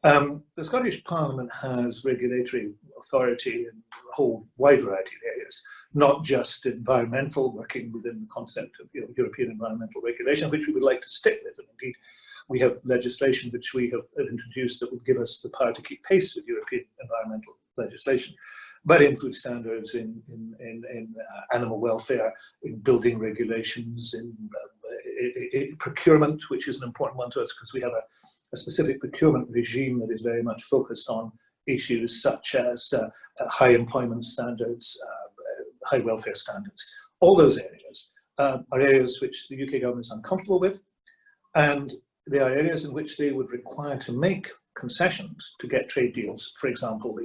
Speaker 4: The Scottish Parliament has regulatory authority in a whole wide variety of areas, not just environmental, working within the concept of European environmental regulation, which we would like to stick with. And indeed, we have legislation which we have introduced that would give us the power to keep pace with European environmental legislation, but in food standards, in animal welfare, in building regulations, in procurement, which is an important one to us because we have a specific procurement regime that is very much focused on issues such as high employment standards, high welfare standards. All those areas are areas which the UK government is uncomfortable with, and they are areas in which they would require to make concessions to get trade deals. For example,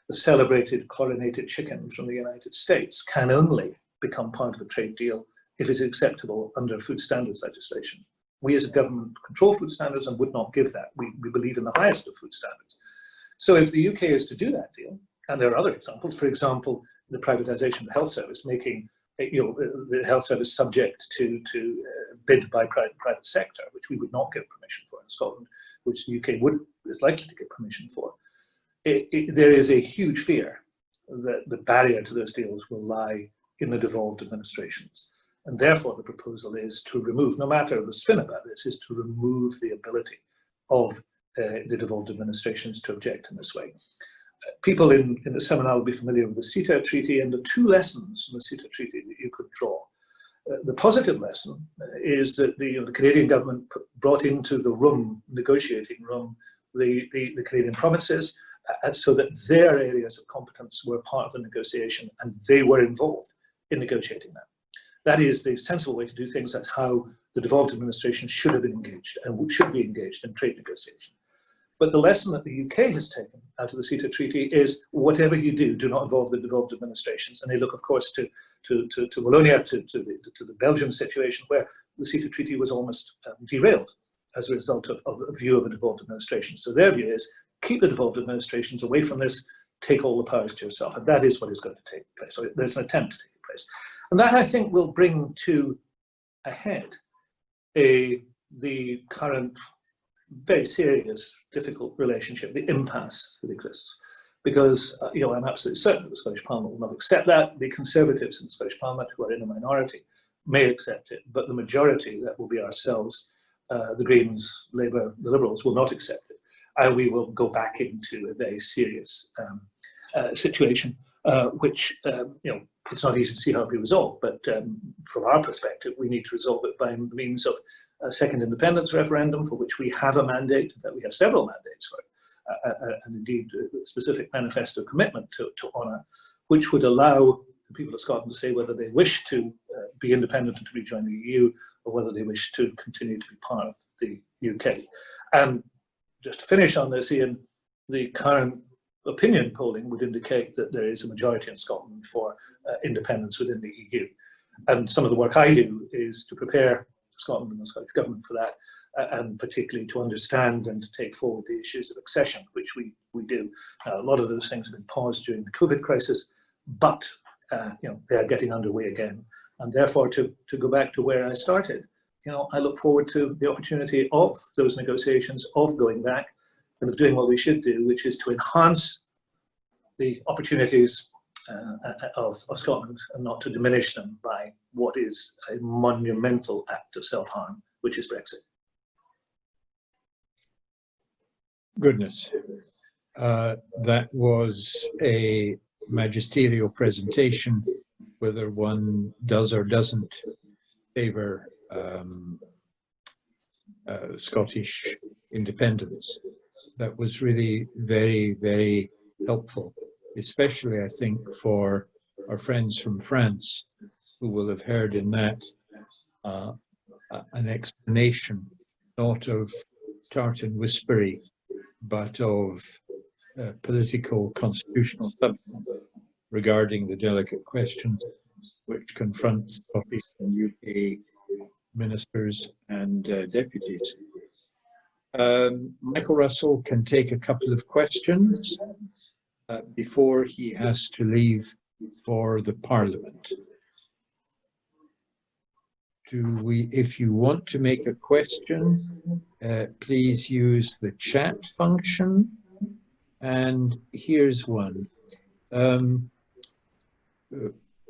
Speaker 4: the celebrated chlorinated chicken from the United States can only become part of a trade deal if it's acceptable under food standards legislation. We as a government control food standards and would not give that. We believe in the highest of food standards. So if the UK is to do that deal, and there are other examples, for example, the privatisation of the health service, making the health service subject to bid by private sector, which we would not give permission for in Scotland, which the UK is likely to get permission for. There is a huge fear that the barrier to those deals will lie in the devolved administrations. And therefore, the proposal is to remove, no matter the spin about this, is to remove the ability of the devolved administrations to object in this way. People in the seminar will be familiar with the CETA Treaty, and the two lessons from the CETA Treaty that you could draw. The positive lesson is that the Canadian government brought into the room, negotiating room, the Canadian provinces, so that their areas of competence were part of the negotiation, and they were involved in negotiating that. That is the sensible way to do things. That's how the devolved administration should have been engaged and should be engaged in trade negotiation. But the lesson that the UK has taken out of the CETA Treaty is whatever you do not involve the devolved administrations. And they look, of course, to Wallonia, to the Belgian situation, where the CETA Treaty was almost derailed as a result of a view of a devolved administration. So their view is keep the devolved administrations away from this, take all the powers to yourself. And that is what is going to take place. So there's an attempt to take place. And that, I think, will bring to a head the current very serious, difficult relationship, the impasse that exists. Because, I'm absolutely certain that the Scottish Parliament will not accept that. The Conservatives in the Scottish Parliament, who are in a minority, may accept it, but the majority, that will be ourselves, the Greens, Labour, the Liberals, will not accept it. And we will go back into a very serious situation, which it's not easy to see how it be resolved, but from our perspective, we need to resolve it by means of a second independence referendum, for which we have a mandate, that we have several mandates for, and indeed a specific manifesto commitment to honour, which would allow the people of Scotland to say whether they wish to be independent and to rejoin the EU, or whether they wish to continue to be part of the UK. And just to finish on this, Ian, the current opinion polling would indicate that there is a majority in Scotland for independence within the EU. And some of the work I do is to prepare Scotland and the Scottish Government for that, and particularly to understand and to take forward the issues of accession, which we do. A lot of those things have been paused during the COVID crisis, but they are getting underway again. And therefore, to go back to where I started, I look forward to the opportunity of those negotiations, of going back, and of doing what we should do, which is to enhance the opportunities of Scotland and not to diminish them by what is a monumental act of self-harm, which is Brexit.
Speaker 1: Goodness. That was a magisterial presentation, whether one does or doesn't favour Scottish independence. That was really very, very helpful, especially I think for our friends from France, who will have heard in that an explanation, not of tartan whispery, but of political constitutional substance regarding the delicate questions which confront Scottish and UK ministers and deputies. Michael Russell can take a couple of questions before he has to leave for the Parliament. If you want to make a question, please use the chat function. And here's one.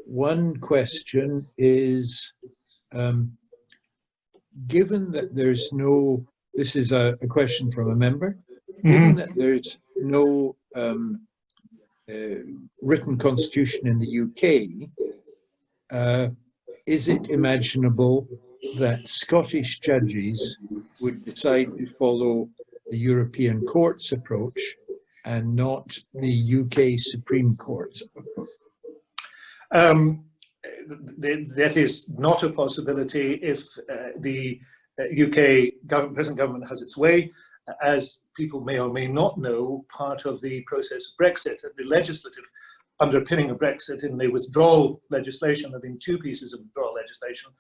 Speaker 1: One question is, given that there's no, this is a question from a member, given that there's no written constitution in the UK, is it imaginable that Scottish judges would decide to follow the European Court's approach and not the UK Supreme Court's approach?
Speaker 4: That is not a possibility if the UK present government has its way. As people may or may not know, part of the process of Brexit, the legislative underpinning of Brexit in the withdrawal legislation, there have been two pieces of withdrawal legislation,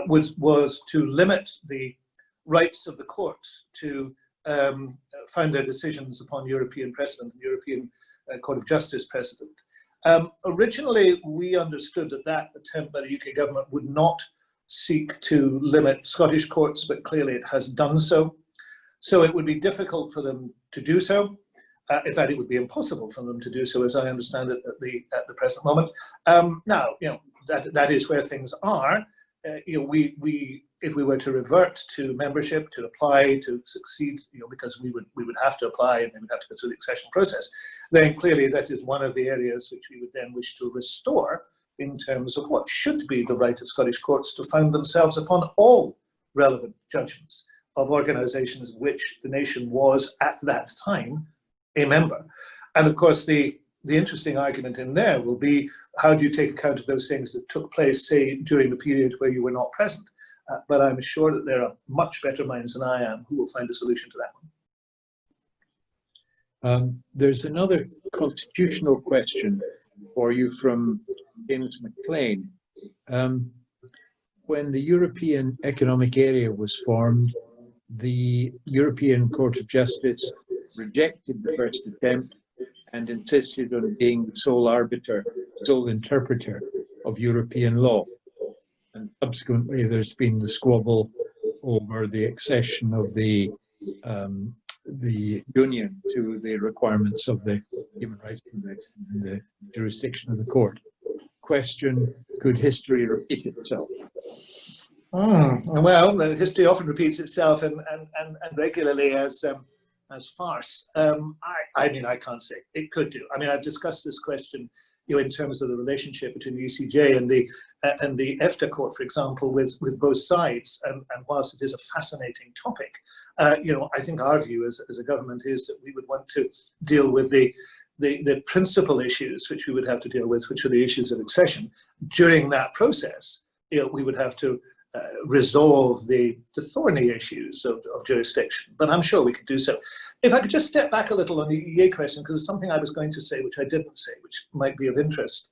Speaker 4: was to limit the rights of the courts to found their decisions upon European precedent and European Court of Justice precedent. Originally, we understood that that attempt by the UK government would not seek to limit Scottish courts, but clearly it has done so. So it would be difficult for them to do so. In fact, it would be impossible for them to do so, as I understand it, at the present moment. Now, that is where things are. If we were to revert to membership, to apply, to succeed, because we would have to apply and we would have to go through the accession process, then clearly that is one of the areas which we would then wish to restore in terms of what should be the right of Scottish courts to found themselves upon all relevant judgments of organisations which the nation was at that time a member. And of course, the interesting argument in there will be, how do you take account of those things that took place, say, during the period where you were not present? But I'm sure that there are much better minds than I am who will find a solution to that one.
Speaker 1: There's another constitutional question for you from James McLean. When the European Economic Area was formed, the European Court of Justice rejected the first attempt and insisted on being the sole arbiter, sole interpreter of European law. And subsequently, there's been the squabble over the accession of the Union to the requirements of the Human Rights Index and the jurisdiction of the court. Question, could history repeat itself?
Speaker 4: Well, history often repeats itself, and regularly, as as farce. I mean, I can't say. It could do. I mean, I've discussed this question, in terms of the relationship between the ECJ and the EFTA court, for example, with both sides. And whilst it is a fascinating topic, I think our view as a government is that we would want to deal with the principal issues which we would have to deal with, which are the issues of accession. During that process, we would have to resolve the thorny issues of jurisdiction, but I'm sure we could do so. If I could just step back a little on the EEA question, because it's something I was going to say which I didn't say, which might be of interest.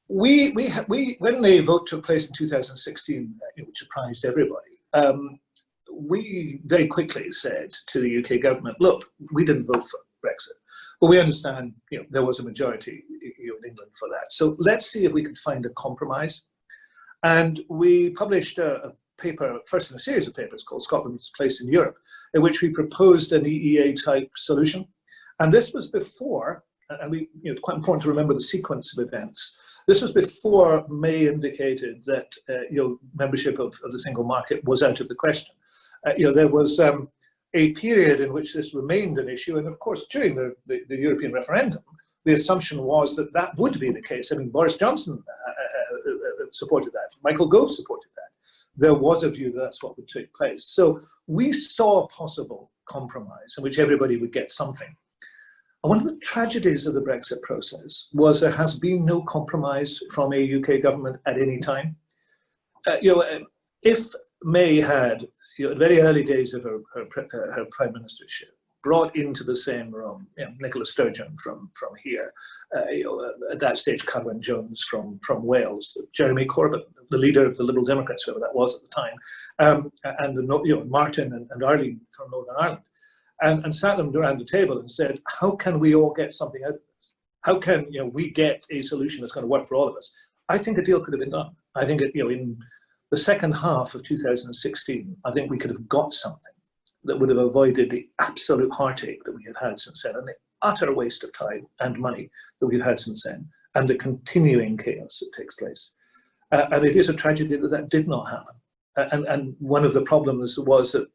Speaker 4: When the vote took place in 2016, which surprised everybody, we very quickly said to the UK government, look, we didn't vote for Brexit, but we understand there was a majority in England for that. So let's see if we could find a compromise. And we published a paper, first in a series of papers called Scotland's Place in Europe, in which we proposed an EEA-type solution. And this was before, and it's quite important to remember the sequence of events. This was before May indicated that membership of the single market was out of the question. There was a period in which this remained an issue, and of course, during the European referendum, the assumption was that that would be the case. I mean, Boris Johnson supported that. Michael Gove supported that. There was a view that that's what would take place. So we saw a possible compromise in which everybody would get something. And one of the tragedies of the Brexit process was there has been no compromise from a UK government at any time. If May had, very early days of her prime ministership, brought into the same room, Nicola Sturgeon from here, at that stage Carwyn Jones from Wales, Jeremy Corbyn, the leader of the Liberal Democrats, whoever that was at the time, and Martin and Arlene from Northern Ireland, and sat them around the table and said, how can we all get something out of this? How can we get a solution that's going to work for all of us? I think a deal could have been done. I think in the second half of 2016, I think we could have got something that would have avoided the absolute heartache that we have had since then, and the utter waste of time and money that we've had since then, and the continuing chaos that takes place. And it is a tragedy that that did not happen. And one of the problems was that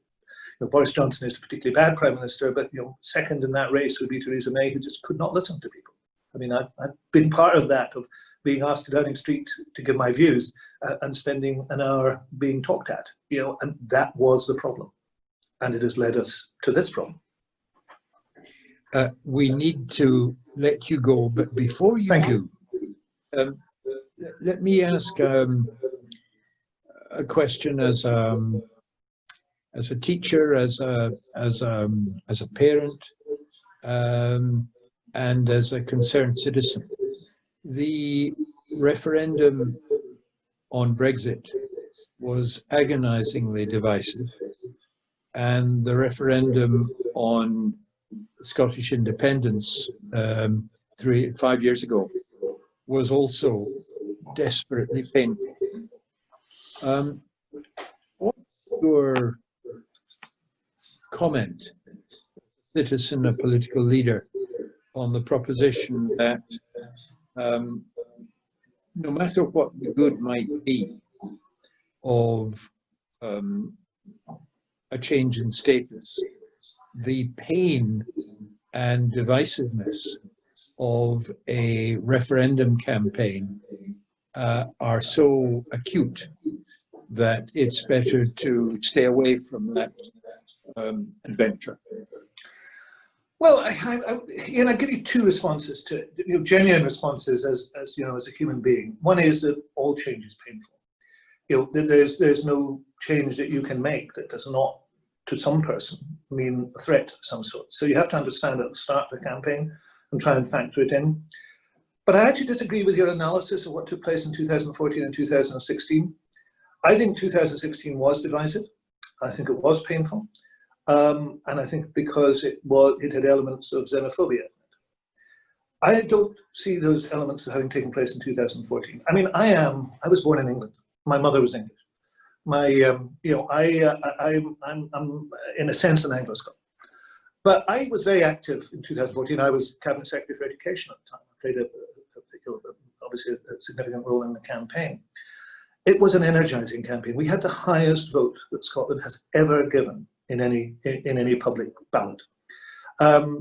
Speaker 4: Boris Johnson is a particularly bad prime minister, but second in that race would be Theresa May, who just could not listen to people. I mean, I've been part of that, of being asked to Downing Street to give my views and spending an hour being talked at, and that was the problem. And it has led us to this problem.
Speaker 1: We need to let you go, but before you do, let me ask a question as a teacher, as a parent, and as a concerned citizen. The referendum on Brexit was agonizingly divisive. And the referendum on Scottish independence 5 years ago was also desperately painful. What's your comment, citizen, a political leader, on the proposition that no matter what the good might be of a change in status, the pain and divisiveness of a referendum campaign are so acute that it's better to stay away from that adventure?
Speaker 4: Well, I give you two responses to it, genuine responses as a human being. One is that all change is painful. There's no change that you can make that does not, to some person, mean a threat of some sort. So you have to understand at the start of the campaign and try and factor it in. But I actually disagree with your analysis of what took place in 2014 and 2016. I think 2016 was divisive. I think it was painful. And I think because it had elements of xenophobia. I don't see those elements as having taken place in 2014. I mean, I was born in England. My mother was English. I'm in a sense an Anglo-Scot. But I was very active in 2014. I was Cabinet Secretary for Education at the time. I played obviously a significant role in the campaign. It was an energizing campaign. We had the highest vote that Scotland has ever given in any public ballot.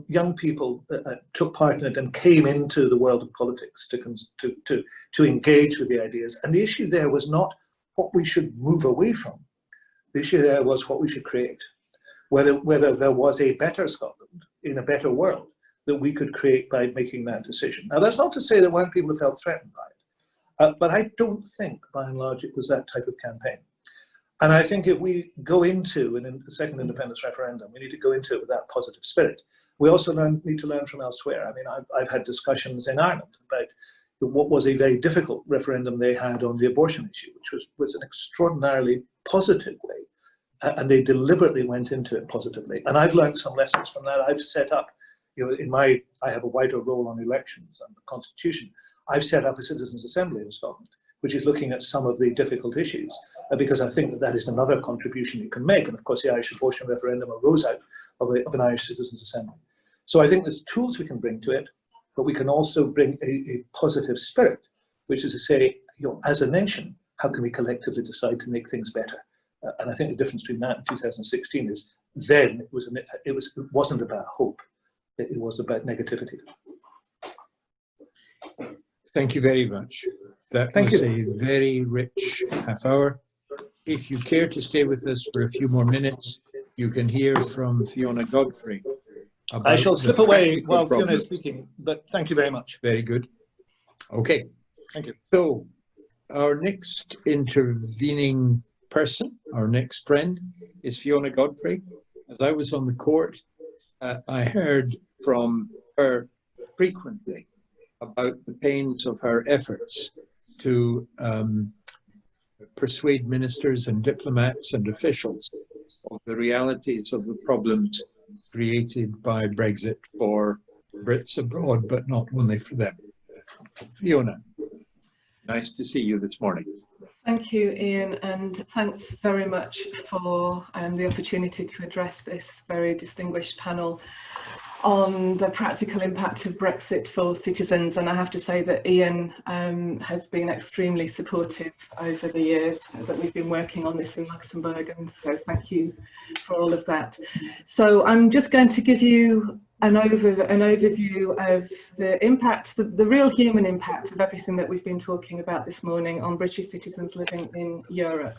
Speaker 4: Young people took part in it and came into the world of politics to engage with the ideas. And the issue there was not what we should move away from. The issue there was what we should create. Whether there was a better Scotland in a better world that we could create by making that decision. Now, that's not to say there weren't people who felt threatened by it, but I don't think, by and large, it was that type of campaign. And I think if we go into a second independence referendum, we need to go into it with that positive spirit. We also need to learn from elsewhere. I mean, I've had discussions in Ireland about what was a very difficult referendum they had on the abortion issue, which was an extraordinarily positive way. And they deliberately went into it positively. And I've learned some lessons from that. I've set up, I have a wider role on elections and the Constitution. I've set up a Citizens' Assembly in Scotland, which is looking at some of the difficult issues, because I think that is another contribution you can make. And of course, the Irish abortion referendum arose out of an Irish Citizens' Assembly. So I think there's tools we can bring to it, but we can also bring a positive spirit, which is to say, as a nation, how can we collectively decide to make things better? And I think the difference between that and 2016 is then it wasn't about hope, it was about negativity.
Speaker 1: Thank you very much. That was a very rich half hour. If you care to stay with us for a few more minutes, you can hear from Fiona Godfrey.
Speaker 4: I shall slip away while Fiona is speaking, but thank you very much.
Speaker 1: Very good. Okay.
Speaker 4: Thank you.
Speaker 1: So our next intervening person, our next friend, is Fiona Godfrey. As I was on the court, I heard from her frequently about the pains of her efforts to persuade ministers and diplomats and officials of the realities of the problems created by Brexit for Brits abroad, but not only for them. Fiona, nice to see you this morning.
Speaker 5: Thank you, Ian, and thanks very much for the opportunity to address this very distinguished panel on the practical impact of Brexit for citizens. And I have to say that Ian has been extremely supportive over the years that we've been working on this in Luxembourg, and so thank you for all of that. So I'm just going to give you an overview of the impact, the real human impact of everything that we've been talking about this morning on British citizens living in Europe.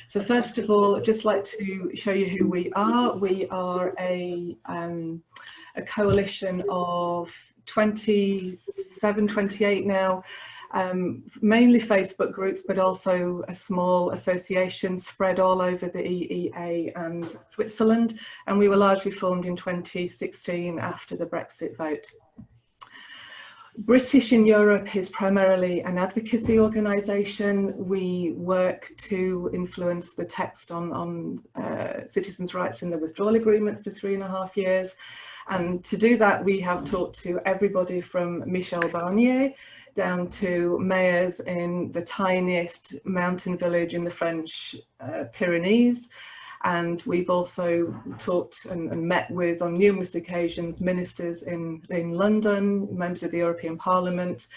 Speaker 5: So first of all, I'd just like to show you who we are. We are a coalition of 27, 28 now, mainly Facebook groups, but also a small association spread all over the EEA and Switzerland. And we were largely formed in 2016 after the Brexit vote. British in Europe is primarily an advocacy organisation. We work to influence the text on citizens' rights in the withdrawal agreement for 3.5 years. And to do that, we have talked to everybody from Michel Barnier down to mayors in the tiniest mountain village in the French Pyrenees. And we've also talked and met with, on numerous occasions, ministers in London, members of the European Parliament,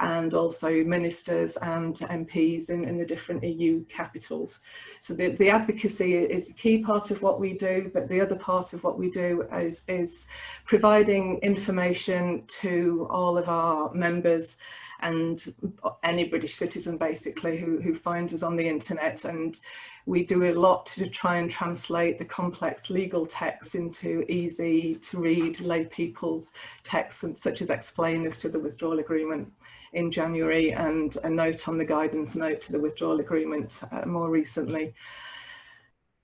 Speaker 5: and also ministers and MPs in the different EU capitals. So the advocacy is a key part of what we do, but the other part of what we do is providing information to all of our members and any British citizen basically who finds us on the internet. And we do a lot to try and translate the complex legal texts into easy to read lay people's texts, such as explainers to the withdrawal agreement in January, and a note on the guidance note to the withdrawal agreement more recently.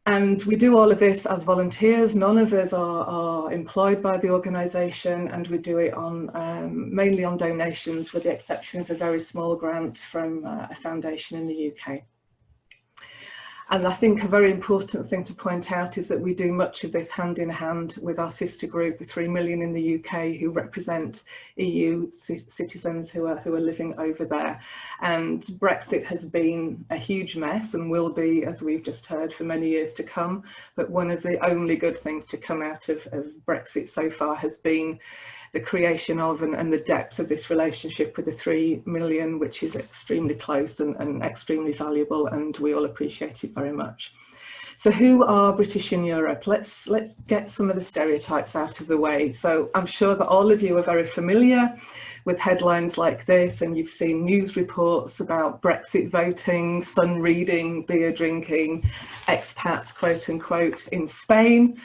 Speaker 5: And we do all of this as volunteers. None of us are employed by the organisation, and we do it on mainly on donations, with the exception of a very small grant from a foundation in the UK. And I think a very important thing to point out is that we do much of this hand in hand with our sister group, the 3 million in the UK who represent EU citizens who are living over there. And Brexit has been a huge mess and will be, as we've just heard, for many years to come. But one of the only good things to come out of Brexit so far has been the creation of and the depth of this relationship with the 3 million, which is extremely close and extremely valuable, and we all appreciate it very much. So who are British in Europe? Let's get some of the stereotypes out of the way. So I'm sure that all of you are very familiar with headlines like this, and you've seen news reports about Brexit voting, sun reading, beer drinking, expats, quote unquote, in Spain.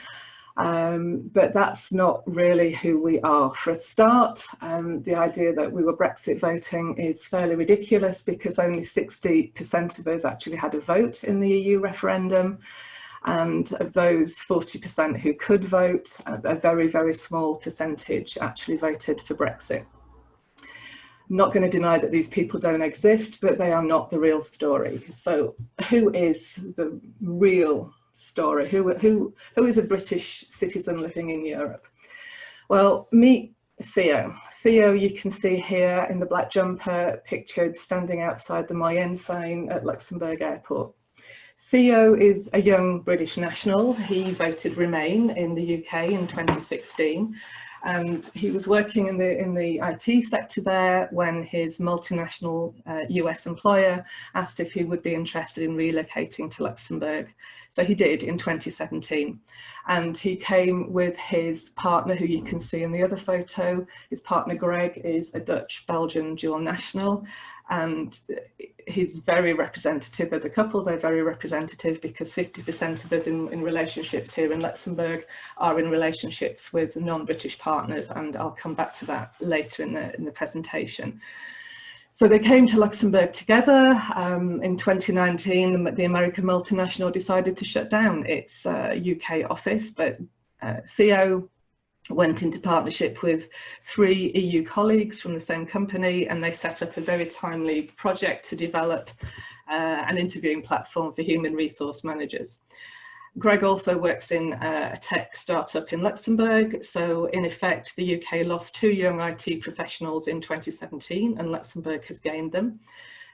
Speaker 5: But that's not really who we are. For a start, the idea that we were Brexit voting is fairly ridiculous, because only 60% of us actually had a vote in the EU referendum. And of those 40% who could vote, a very, very small percentage actually voted for Brexit. I'm not going to deny that these people don't exist, but they are not the real story. So who is the real story? Who is a British citizen living in Europe? Well, meet Theo. Theo, you can see here in the black jumper, pictured standing outside the Moyenne sign at Luxembourg Airport. Theo is a young British national. He voted Remain in the UK in 2016, and he was working in the IT sector there when his multinational US employer asked if he would be interested in relocating to Luxembourg. So he did in 2017, and he came with his partner, who you can see in the other photo. His partner Greg is a Dutch-Belgian dual national, and he's very representative as a couple. They're very representative because 50% of us in relationships here in Luxembourg are in relationships with non-British partners, and I'll come back to that later in the presentation. So they came to Luxembourg together. In 2019, the American multinational decided to shut down its UK office, but Theo went into partnership with 3 EU colleagues from the same company, and they set up a very timely project to develop an interviewing platform for human resource managers. Greg also works in a tech startup in Luxembourg. So in effect, the UK lost 2 young IT professionals in 2017, and Luxembourg has gained them.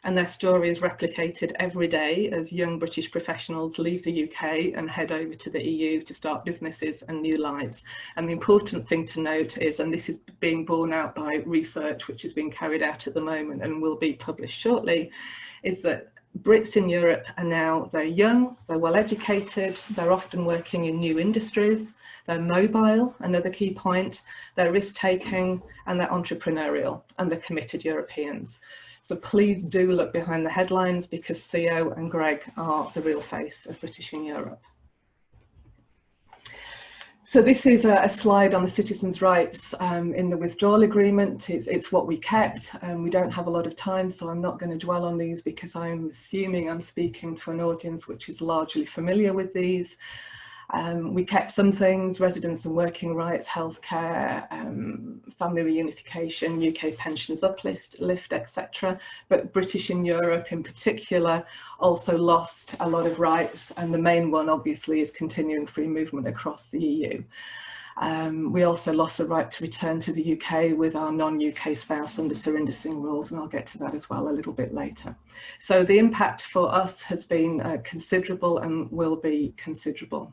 Speaker 5: And their story is replicated every day as young British professionals leave the UK and head over to the EU to start businesses and new lives. And the important thing to note is, and this is being borne out by research which is being carried out at the moment and will be published shortly, is that Brits in Europe are now, they're young, they're well educated, they're often working in new industries, they're mobile, another key point, they're risk-taking, and they're entrepreneurial, and they're committed Europeans. So please do look behind the headlines, because Theo and Greg are the real face of British in Europe. So this is a slide on the citizens' rights in the withdrawal agreement. It's what we kept, and we don't have a lot of time, so I'm not going to dwell on these because I'm assuming I'm speaking to an audience which is largely familiar with these. We kept some things: residence and working rights, healthcare, family reunification, UK pensions uplift, etc. But British in Europe in particular also lost a lot of rights, and the main one obviously is continuing free movement across the EU. We also lost the right to return to the UK with our non-UK spouse under Surinder Singh rules, and I'll get to that as well a little bit later. So the impact for us has been considerable and will be considerable.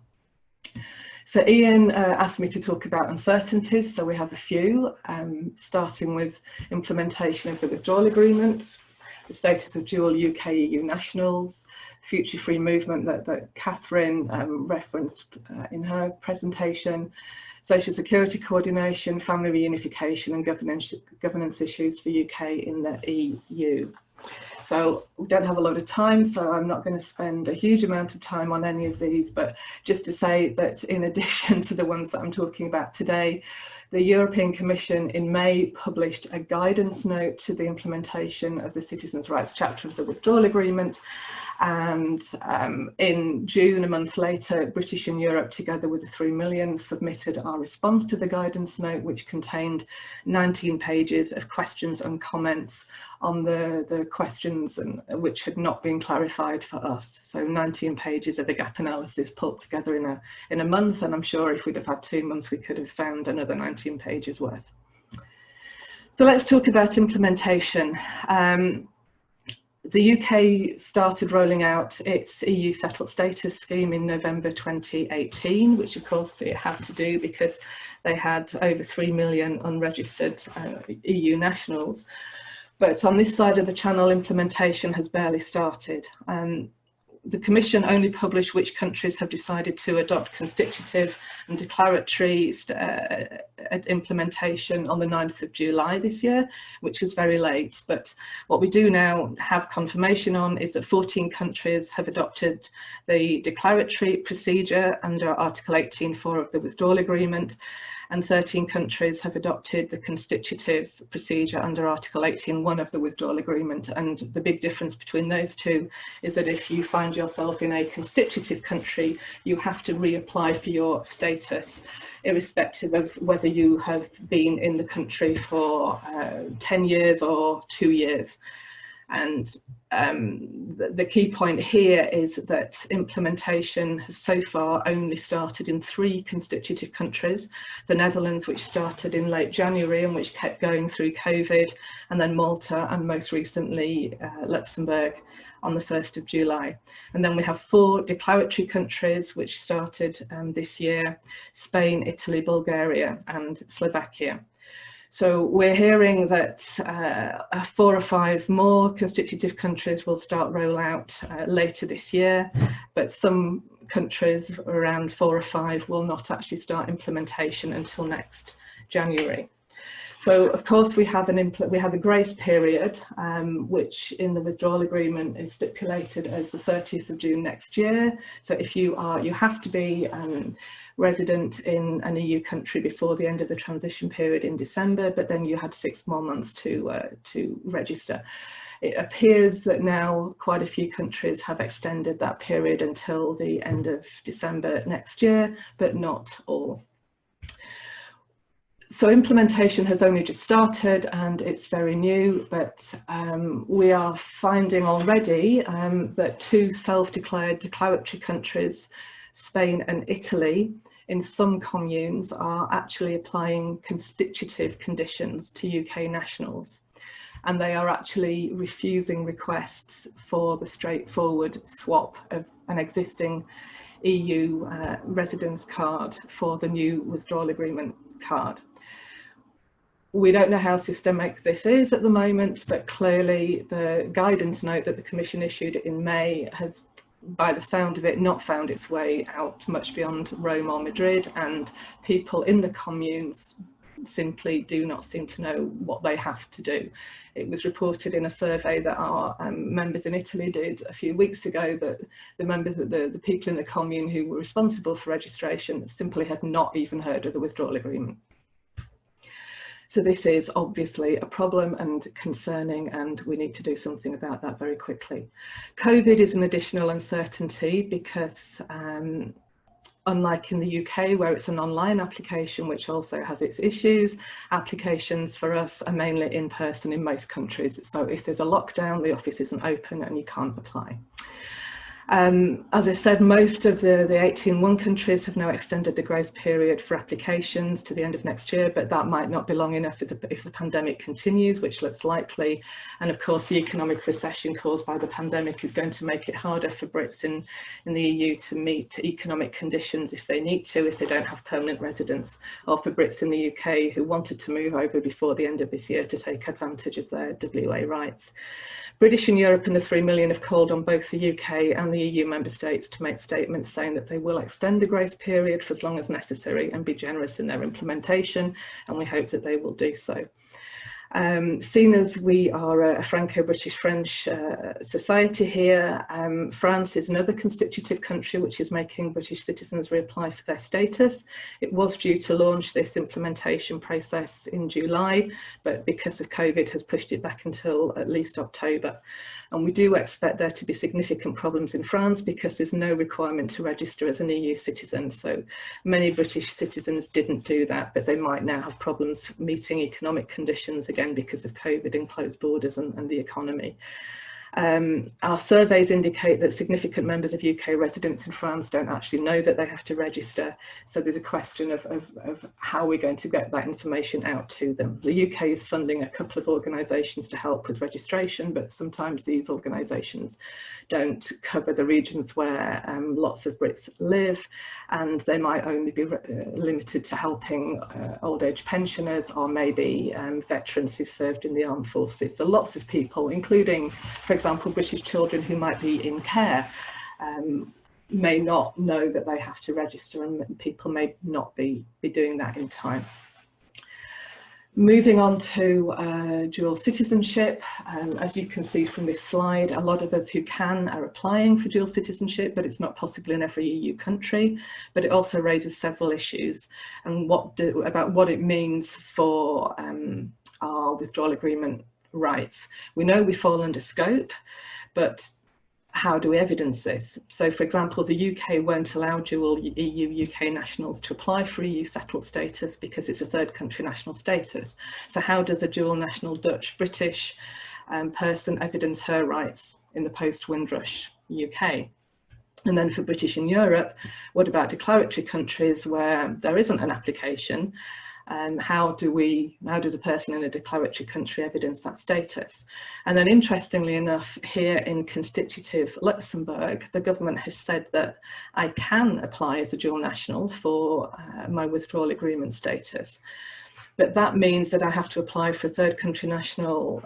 Speaker 5: So Ian asked me to talk about uncertainties, so we have a few, starting with implementation of the withdrawal agreement, the status of dual UK-EU nationals, future free movement that Catherine referenced in her presentation, social security coordination, family reunification, and governance issues for UK in the EU. So we don't have a lot of time, so I'm not going to spend a huge amount of time on any of these, but just to say that in addition to the ones that I'm talking about today, the European Commission in May published a guidance note to the implementation of the Citizens' Rights Chapter of the Withdrawal Agreement. And in June, a month later, British in Europe, together with the 3 Million, submitted our response to the guidance note, which contained 19 pages of questions and comments on the questions which had not been clarified for us. So 19 pages of a gap analysis put together in a month, and I'm sure if we'd have had 2 months, we could have found another 19 pages worth. So let's talk about implementation. The UK started rolling out its EU settled status scheme in November 2018, which of course it had to do because they had over 3 million unregistered EU nationals. But on this side of the channel, implementation has barely started. the Commission only published which countries have decided to adopt constitutive and declaratory implementation on the 9th of July this year, which was very late. But what we do now have confirmation on is that 14 countries have adopted the declaratory procedure under Article 18.4 of the Withdrawal Agreement, and 13 countries have adopted the constitutive procedure under Article 18.1 of the Withdrawal Agreement. And the big difference between those two is that if you find yourself in a constitutive country, you have to reapply for your status, irrespective of whether you have been in the country for 10 years or 2 years. And the key point here is that implementation has so far only started in 3 constitutive countries: the Netherlands, which started in late January and which kept going through COVID, and then Malta, and most recently Luxembourg on the 1st of July. And then we have 4 declaratory countries which started this year: Spain, Italy, Bulgaria and Slovakia. So we're hearing that 4 or 5 more constitutive countries will start rollout later this year, but some countries, around 4 or 5, will not actually start implementation until next January. So of course we have a grace period, which in the withdrawal agreement is stipulated as the 30th of June next year. So if you have to be resident in an EU country before the end of the transition period in December, but then you had 6 more months to register. It appears that now quite a few countries have extended that period until the end of December next year, but not all. So implementation has only just started and it's very new, but we are finding already that 2 self-declared declaratory countries, Spain and Italy, in some communes are actually applying constitutive conditions to UK nationals, and they are actually refusing requests for the straightforward swap of an existing EU residence card for the new withdrawal agreement card. We don't know how systemic this is at the moment, but clearly the guidance note that the Commission issued in May has, by the sound of it, not found its way out much beyond Rome or Madrid, and people in the communes simply do not seem to know what they have to do. It was reported in a survey that our members in Italy did a few weeks ago that the people in the commune who were responsible for registration simply had not even heard of the withdrawal agreement. So this is obviously a problem and concerning, and we need to do something about that very quickly. COVID is an additional uncertainty because unlike in the UK, where it's an online application, which also has its issues, applications for us are mainly in person in most countries. So if there's a lockdown, the office isn't open and you can't apply. As I said, most of the 18.1 countries have now extended the grace period for applications to the end of next year, but that might not be long enough if the pandemic continues, which looks likely. And of course, the economic recession caused by the pandemic is going to make it harder for Brits in the EU to meet economic conditions if they need to, if they don't have permanent residence, or for Brits in the UK who wanted to move over before the end of this year to take advantage of their WA rights. British in Europe and the 3 million have called on both the UK and the EU member states to make statements saying that they will extend the grace period for as long as necessary and be generous in their implementation, and we hope that they will do so. Seeing as we are a Franco-British French society here, France is another constitutive country which is making British citizens reapply for their status. It was due to launch this implementation process in July, but because of COVID has pushed it back until at least October. And we do expect there to be significant problems in France because there's no requirement to register as an EU citizen. So many British citizens didn't do that, but they might now have problems meeting economic conditions again because of COVID and closed borders and the economy. Our surveys indicate that significant members of UK residents in France don't actually know that they have to register. So there's a question of how we're going to get that information out to them. The UK is funding a couple of organisations to help with registration, but sometimes these organisations don't cover the regions where lots of Brits live, and they might only be limited to helping old age pensioners or maybe veterans who've served in the armed forces. So lots of people, including, for example, British children who might be in care, may not know that they have to register, and people may not be doing that in time. Moving on to dual citizenship, as you can see from this slide, a lot of us who can are applying for dual citizenship, but it's not possible in every EU country. But it also raises several issues and about what it means for our withdrawal agreement rights. We know we fall under scope, but how do we evidence this? So, for example, the UK won't allow dual EU-UK nationals to apply for EU settled status because it's a third country national status. So how does a dual national Dutch-British person evidence her rights in the post-Windrush UK? And then for British in Europe, what about declaratory countries where there isn't an application? How does a person in a declaratory country evidence that status? And then interestingly enough, here in constitutive Luxembourg, the government has said that I can apply as a dual national for my withdrawal agreement status. But that means that I have to apply for a third country national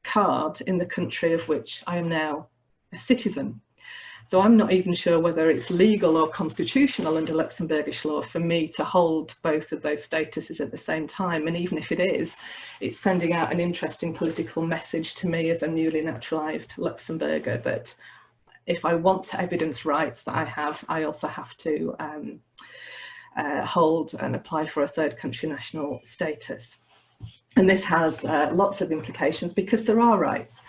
Speaker 5: card in the country of which I am now a citizen. So I'm not even sure whether it's legal or constitutional under Luxembourgish law for me to hold both of those statuses at the same time. And even if it is, it's sending out an interesting political message to me as a newly naturalised Luxembourger that if I want to evidence rights that I have, I also have to hold and apply for a third country national status. And this has lots of implications because there are rights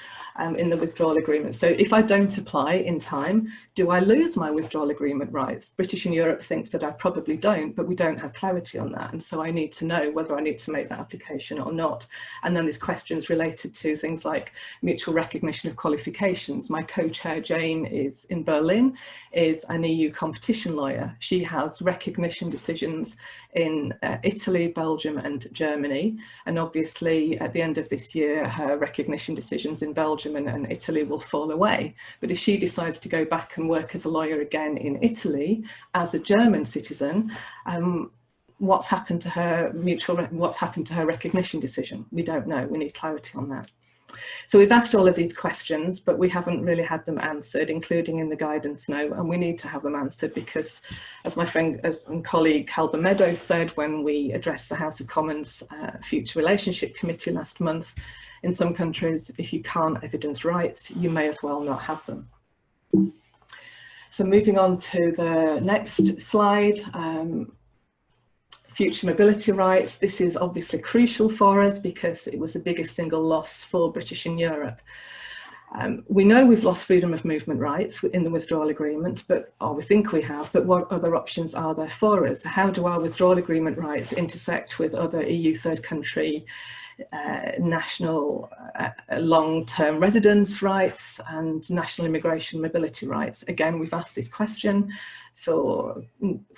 Speaker 5: in the withdrawal agreement. So if I don't apply in time, do I lose my withdrawal agreement rights? British in Europe thinks that I probably don't, but we don't have clarity on that. And so I need to know whether I need to make that application or not. And then there's questions related to things like mutual recognition of qualifications. My co-chair Jane is in Berlin, is an EU competition lawyer. She has recognition decisions in Italy, Belgium and Germany. And obviously at the end of this year, her recognition decisions in Belgium and Italy will fall away. But if she decides to go back and work as a lawyer again in Italy as a German citizen, what's happened to her recognition decision? We don't know. We need clarity on that. So we've asked all of these questions, but we haven't really had them answered, including in the guidance note, and we need to have them answered because, as my friend and colleague Calber Meadows said when we addressed the House of Commons Future Relationship Committee last month, in some countries, if you can't evidence rights, you may as well not have them. So moving on to the next slide, future mobility rights. This is obviously crucial for us because it was the biggest single loss for British in Europe. We know we've lost freedom of movement rights in the withdrawal agreement, or we think we have, but what other options are there for us? How do our withdrawal agreement rights intersect with other EU third country national long-term residence rights and national immigration mobility rights? Again, we've asked this question for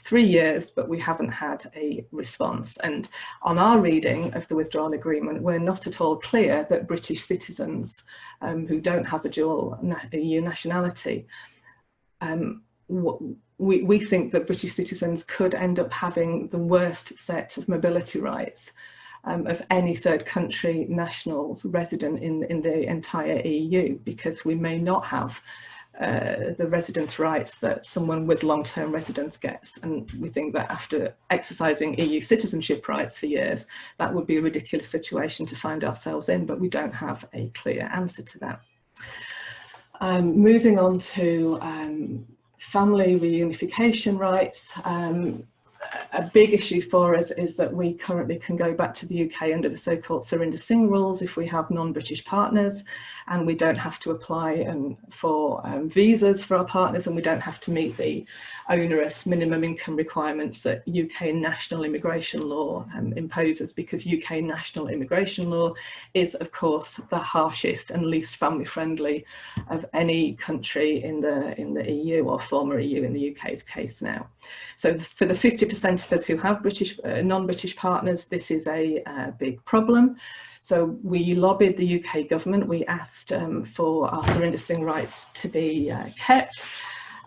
Speaker 5: 3 years, but we haven't had a response. And on our reading of the withdrawal agreement, we're not at all clear that British citizens who don't have a dual EU nationality, we think that British citizens could end up having the worst set of mobility rights of any third country nationals resident in the entire EU, because we may not have the residence rights that someone with long-term residence gets. And we think that after exercising EU citizenship rights for years, that would be a ridiculous situation to find ourselves in, but we don't have a clear answer to that. Moving on to family reunification rights. A big issue for us is that we currently can go back to the UK under the so-called Surinder Singh rules if we have non-British partners, and we don't have to apply for visas for our partners, and we don't have to meet the onerous minimum income requirements that UK national immigration law imposes, because UK national immigration law is, of course, the harshest and least family-friendly of any country in the EU, or former EU in the UK's case now. So for the 50% of us who have non-British partners, this is a big problem. So we lobbied the UK government. We asked for our Surinder Singh rights to be kept.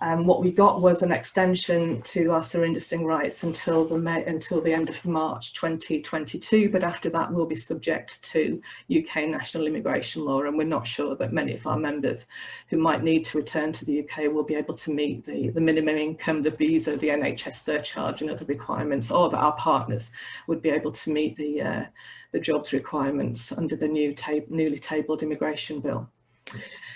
Speaker 5: What we got was an extension to our surrendering rights until the end of March 2022, but after that we'll be subject to UK national immigration law, and we're not sure that many of our members who might need to return to the UK will be able to meet the minimum income, the visa, the NHS surcharge and other requirements, or that our partners would be able to meet the jobs requirements under the newly tabled immigration bill.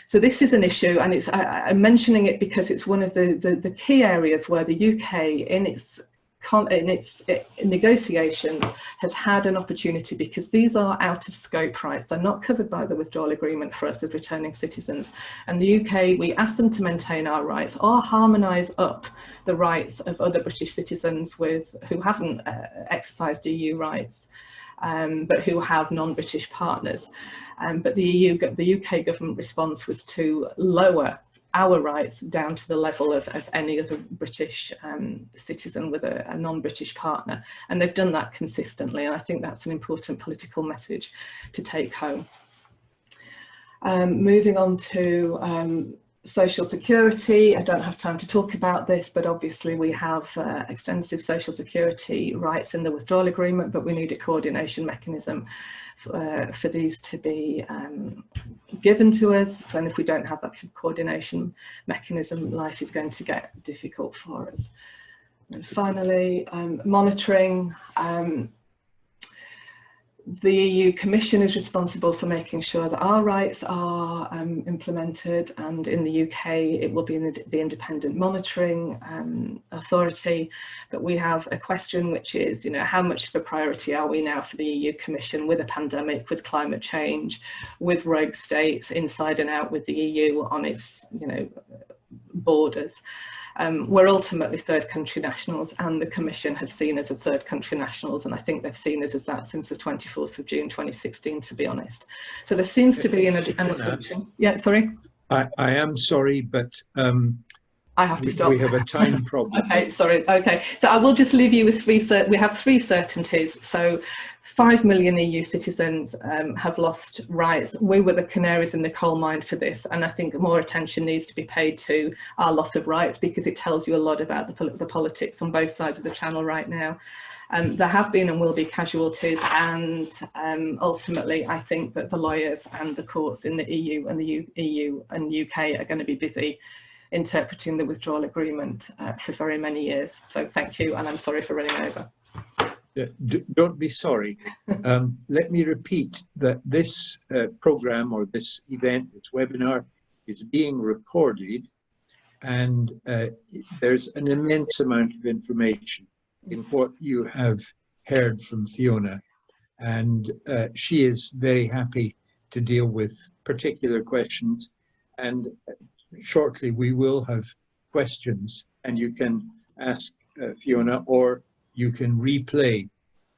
Speaker 5: So this is an issue, and I'm mentioning it because it's one of the key areas where the UK in its negotiations has had an opportunity, because these are out of scope rights. They're not covered by the withdrawal agreement for us as returning citizens. And the UK, we asked them to maintain our rights or harmonise up the rights of other British citizens who haven't exercised EU rights, but who have non-British partners. But the UK government response was to lower our rights down to the level of any other British citizen with a non-British partner. And they've done that consistently, and I think that's an important political message to take home. Moving on to social security, I don't have time to talk about this, but obviously we have extensive social security rights in the withdrawal agreement, but we need a coordination mechanism for these to be given to us. And if we don't have that coordination mechanism, life is going to get difficult for us. And finally, monitoring. The EU Commission is responsible for making sure that our rights are implemented, and in the UK it will be the independent monitoring authority. But we have a question, which is, how much of a priority are we now for the EU Commission with a pandemic, with climate change, with rogue states inside and out with the EU on its borders? We're ultimately third country nationals, and the Commission have seen us as third country nationals, and I think they've seen us as that since the 24th of June 2016, to be honest. So there seems to be an assumption. Yeah, sorry?
Speaker 1: I am sorry, but
Speaker 5: I have to stop.
Speaker 1: We have a time problem.
Speaker 5: Okay, sorry. Okay, so I will just leave you with we have three certainties. So 5 million EU citizens have lost rights. We were the canaries in the coal mine for this, and I think more attention needs to be paid to our loss of rights, because it tells you a lot about the politics on both sides of the channel right now. There have been and will be casualties, and ultimately I think that the lawyers and the courts in the EU and the EU and UK are going to be busy interpreting the withdrawal agreement for very many years. So thank you, and I'm sorry for running over.
Speaker 1: Don't be sorry. Let me repeat that this program, or this event, this webinar, is being recorded, and there's an immense amount of information in what you have heard from Fiona, and she is very happy to deal with particular questions, and shortly we will have questions, and you can ask Fiona, or you can replay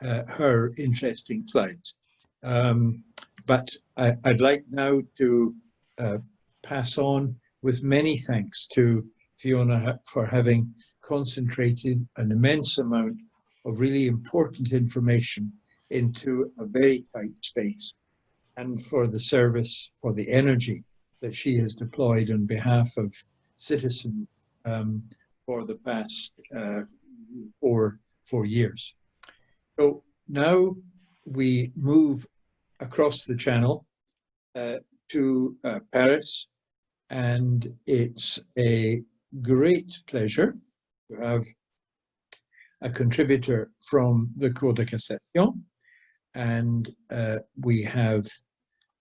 Speaker 1: her interesting slides. But I'd like now to pass on with many thanks to Fiona for having concentrated an immense amount of really important information into a very tight space, and for the service, for the energy that she has deployed on behalf of citizens for the past 4 years. So now we move across the channel to Paris, and it's a great pleasure to have a contributor from the Cour de cassation, and we have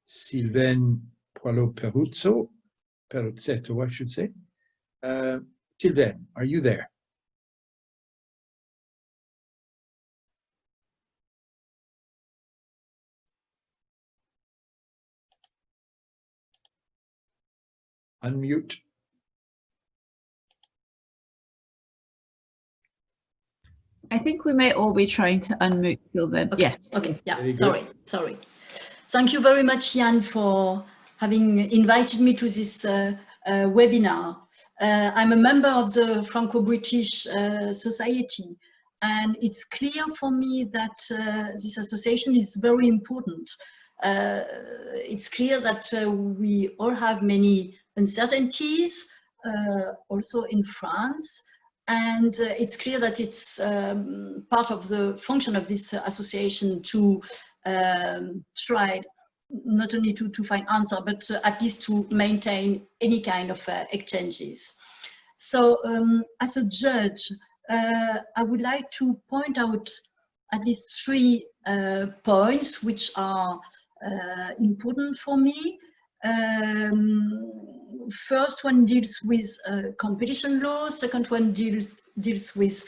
Speaker 1: Sylvaine Poillot-Peruzzetto, I should say. Sylvaine, are you there? Unmute.
Speaker 2: I think we may all be trying to unmute Sylvaine.
Speaker 6: Okay.
Speaker 2: Yeah.
Speaker 6: Okay. Yeah. Sorry. Thank you very much, Jan, for having invited me to this webinar. I'm a member of the Franco-British Society, and it's clear for me that this association is very important. It's clear that we all have many uncertainties, also in France. And it's clear that it's part of the function of this association to try not only to find answer, but at least to maintain any kind of exchanges. So as a judge, I would like to point out at least 3 points which are important for me. First one deals with competition law, second one deals with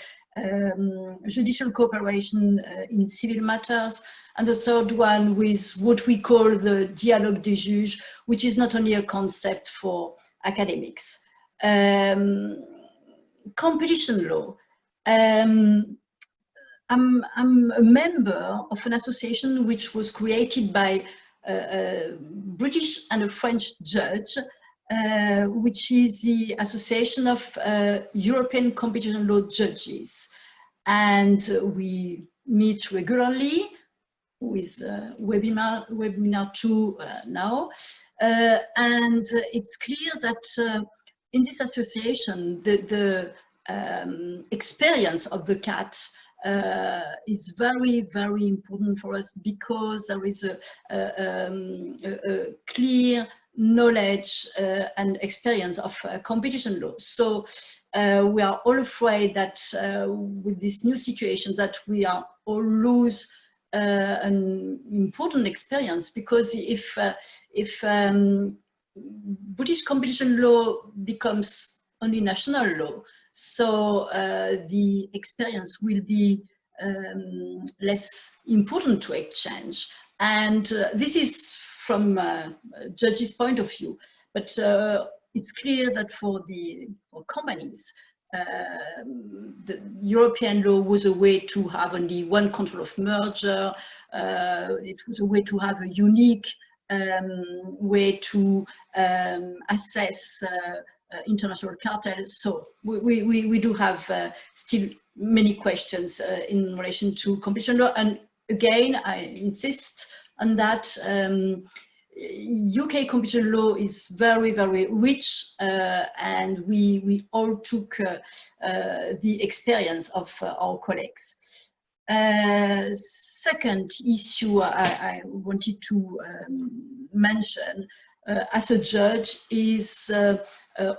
Speaker 6: judicial cooperation in civil matters, and the third one with what we call the dialogue des juges, which is not only a concept for academics. Competition law. I'm a member of an association which was created by a British and a French judge, which is the Association of European Competition Law Judges. And we meet regularly with webinar 2 now. And it's clear that in this association, the experience of the CAT is very, very important for us, because there is a clear knowledge and experience of competition law. So we are all afraid that with this new situation that we are all lose an important experience, because if British competition law becomes only national law, so the experience will be less important to exchange. And this is from a judge's point of view, but it's clear that for companies, the European law was a way to have only one control of merger. It was a way to have a unique way to assess international cartels. So we do have still many questions in relation to competition law. And again, I insist on that. UK competition law is very, very rich, and we all took the experience of our colleagues. Second issue I wanted to mention as a judge is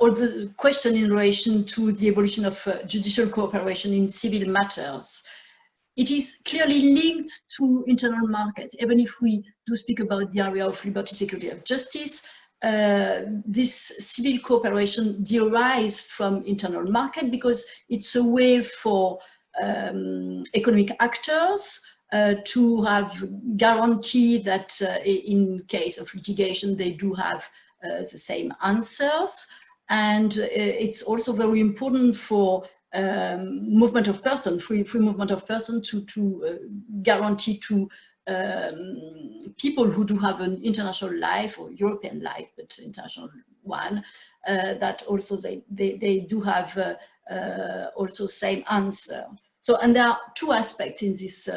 Speaker 6: all the question in relation to the evolution of judicial cooperation in civil matters. It is clearly linked to internal markets. Even if we do speak about the area of liberty, security, and justice, this civil cooperation derives from internal market, because it's a way for economic actors to have guarantee that in case of litigation they do have the same answers. And it's also very important for movement of person, free movement of person, to guarantee to people who do have an international life or European life, but international one, that also they do have also same answer. So, and there are 2 aspects in this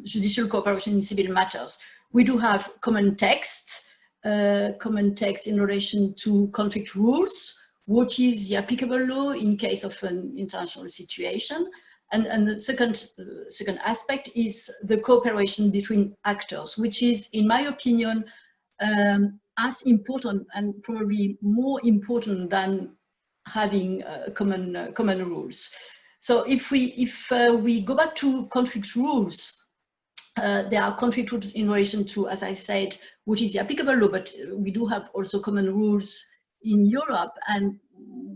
Speaker 6: judicial cooperation in civil matters. We do have common text in relation to conflict rules, what is the applicable law in case of an international situation. And the second aspect is the cooperation between actors, which is, in my opinion, as important and probably more important than having common rules. So if we go back to conflict rules, there are conflict rules in relation to, as I said, what is the applicable law, but we do have also common rules in Europe, and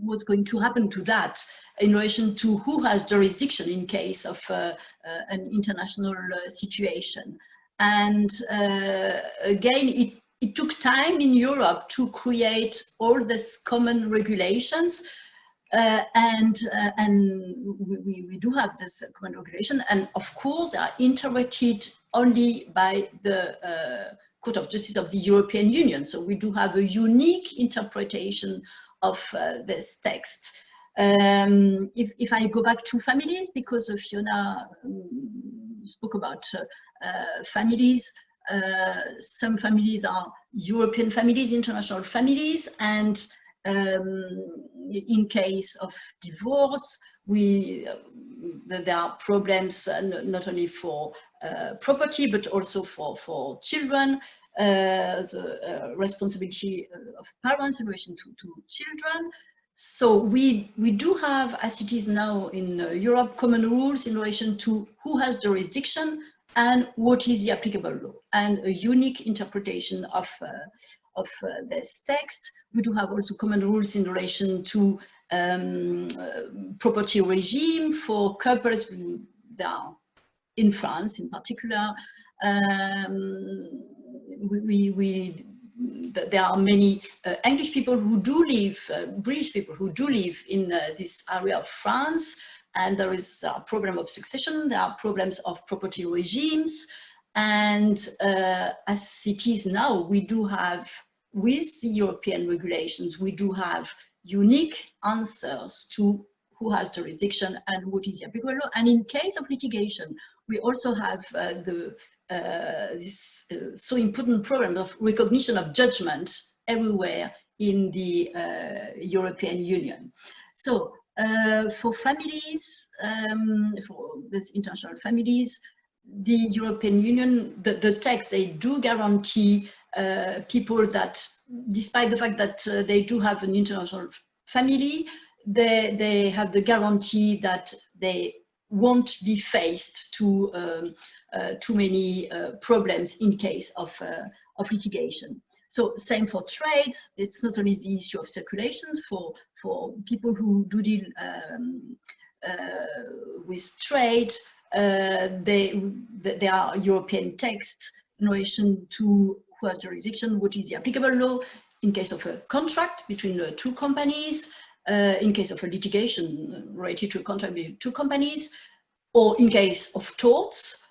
Speaker 6: what's going to happen to that in relation to who has jurisdiction in case of an international situation. And again, it took time in Europe to create all these common regulations, and we do have this common regulation, and of course they are interpreted only by the Court of Justice of the European Union. So we do have a unique interpretation of this text. If I go back to families, because Fiona spoke about families, some families are European families, international families, and In case of divorce, there are problems not only for property, but also for children, the responsibility of parents in relation to children. So we do have, as it is now in Europe, common rules in relation to who has jurisdiction and what is the applicable law, and a unique interpretation of this text. We do have also common rules in relation to property regime for couples that are in France in particular. There are many English people who do live, British people who do live in this area of France, and there is a problem of succession, there are problems of property regimes, and as it is now, we do have, with the European regulations, we do have unique answers to who has jurisdiction and what is the applicable law. And in case of litigation, we also have this so important problem of recognition of judgment everywhere in the European Union. So for families, for these international families, the European Union, the text, they do guarantee people that, despite the fact that they do have an international family, they have the guarantee that they won't be faced to too many problems in case of litigation. So same for trades. It's not only the issue of circulation for people who do deal with trade. There are European texts in relation to who has jurisdiction, what is the applicable law in case of a contract between two companies, in case of a litigation related to a contract between two companies, or in case of torts.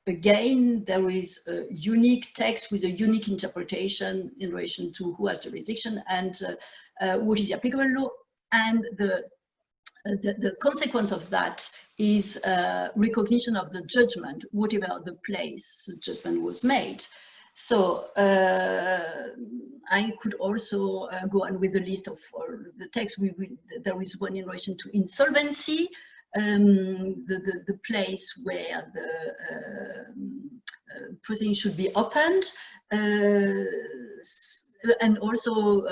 Speaker 6: Again, there is a unique text with a unique interpretation in relation to who has jurisdiction and what is the applicable law, and the consequence of that is recognition of the judgment, whatever the place the judgment was made. So I could also go on with the list of the texts. There is one in relation to insolvency, the place where the proceeding should be opened, and also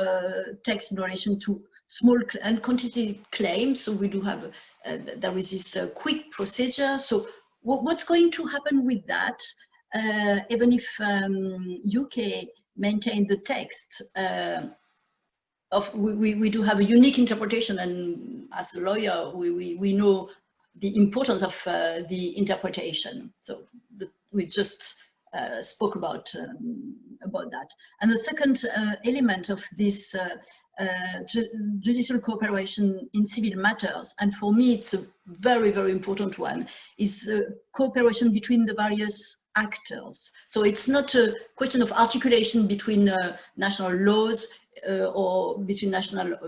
Speaker 6: text in relation to small and quantity claims. So we do have, there is this quick procedure. So what's going to happen with that? Even if UK maintain the text we do have a unique interpretation, and as a lawyer we know the importance of the interpretation. So we just spoke about that. And the second element of this judicial cooperation in civil matters, and for me it's a very, very important one, is cooperation between the various actors. So it's not a question of articulation between national laws or between national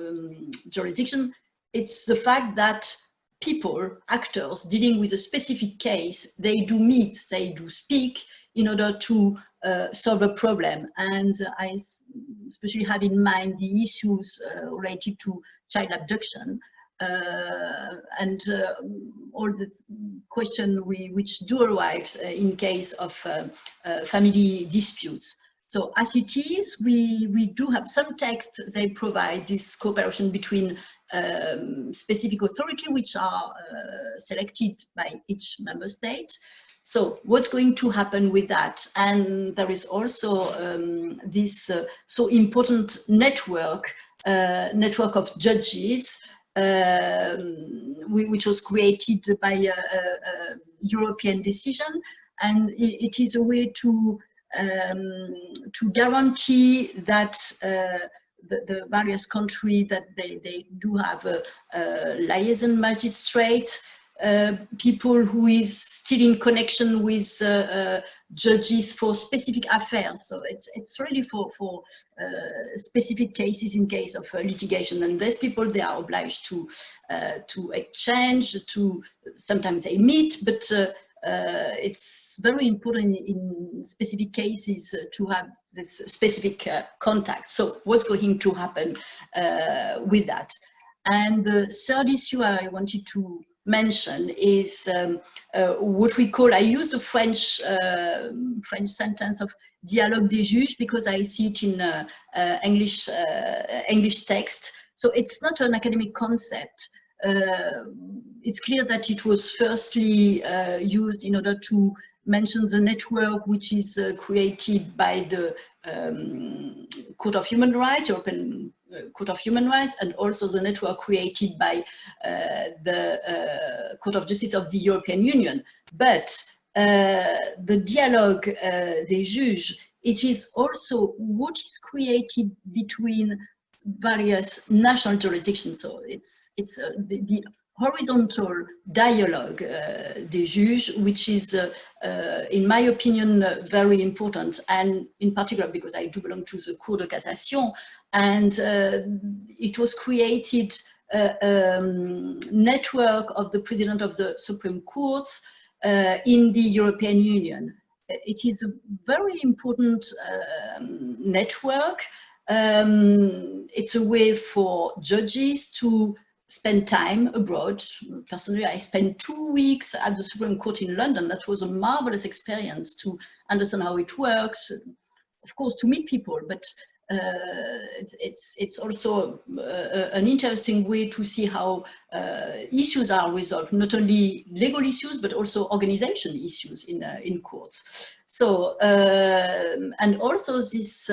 Speaker 6: jurisdiction. It's the fact that people, actors dealing with a specific case, they do meet, they do speak in order to solve a problem. And I especially have in mind the issues related to child abduction and all the questions which do arise in case of family disputes. So as it is, we do have some texts, they provide this cooperation between specific authority which are selected by each member state. So what's going to happen with that? And there is also this so important network of judges which was created by a European decision, and it is a way to guarantee that the various countries that they do have a liaison magistrate, people who is still in connection with judges for specific affairs. So it's really for specific cases in case of litigation, and these people, they are obliged to exchange, to sometimes they meet, but it's very important in specific cases to have this specific contact. So what's going to happen with that? And the third issue I wanted to mention is what we call, I use the French sentence of dialogue des juges because I see it in English text. So it's not an academic concept. It's clear that it was firstly used in order to mention the network which is created by the Court of Human Rights, European Court of Human Rights, and also the network created by the Court of Justice of the European Union. But the dialogue des juges, it is also what is created between various national jurisdictions. So it's the horizontal dialogue des juges, which is, in my opinion, very important, and in particular because I do belong to the Cour de cassation, and it was created a network of the President of the Supreme Court in the European Union. It is a very important network. It's a way for judges to spend time abroad. Personally, I spent 2 weeks at the Supreme Court in London. That was a marvelous experience to understand how it works, of course, to meet people, but it's also an interesting way to see how issues are resolved, not only legal issues, but also organization issues in courts. So, and also this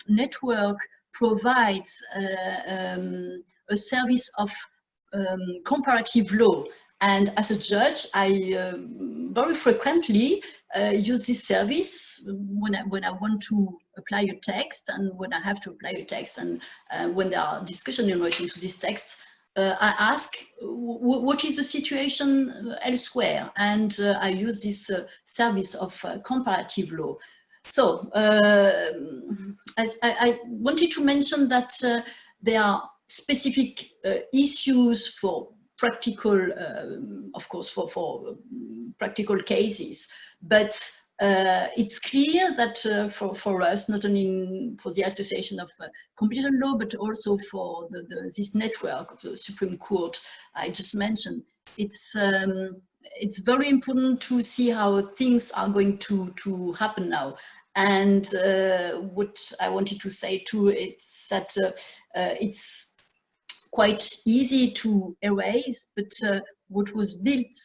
Speaker 6: network provides a service of comparative law. And as a judge, I very frequently use this service when I want to apply a text, and when I have to apply a text, and when there are discussions in relation to this text, I ask what is the situation elsewhere, and I use this service of comparative law. So as I wanted to mention that there are specific issues for practical, of course, for practical cases, but it's clear that for us, not only for the Association of Competition Law, but also for this network of the Supreme Court I just mentioned, it's very important to see how things are going to happen now. And what I wanted to say too, it's that it's quite easy to erase, but what was built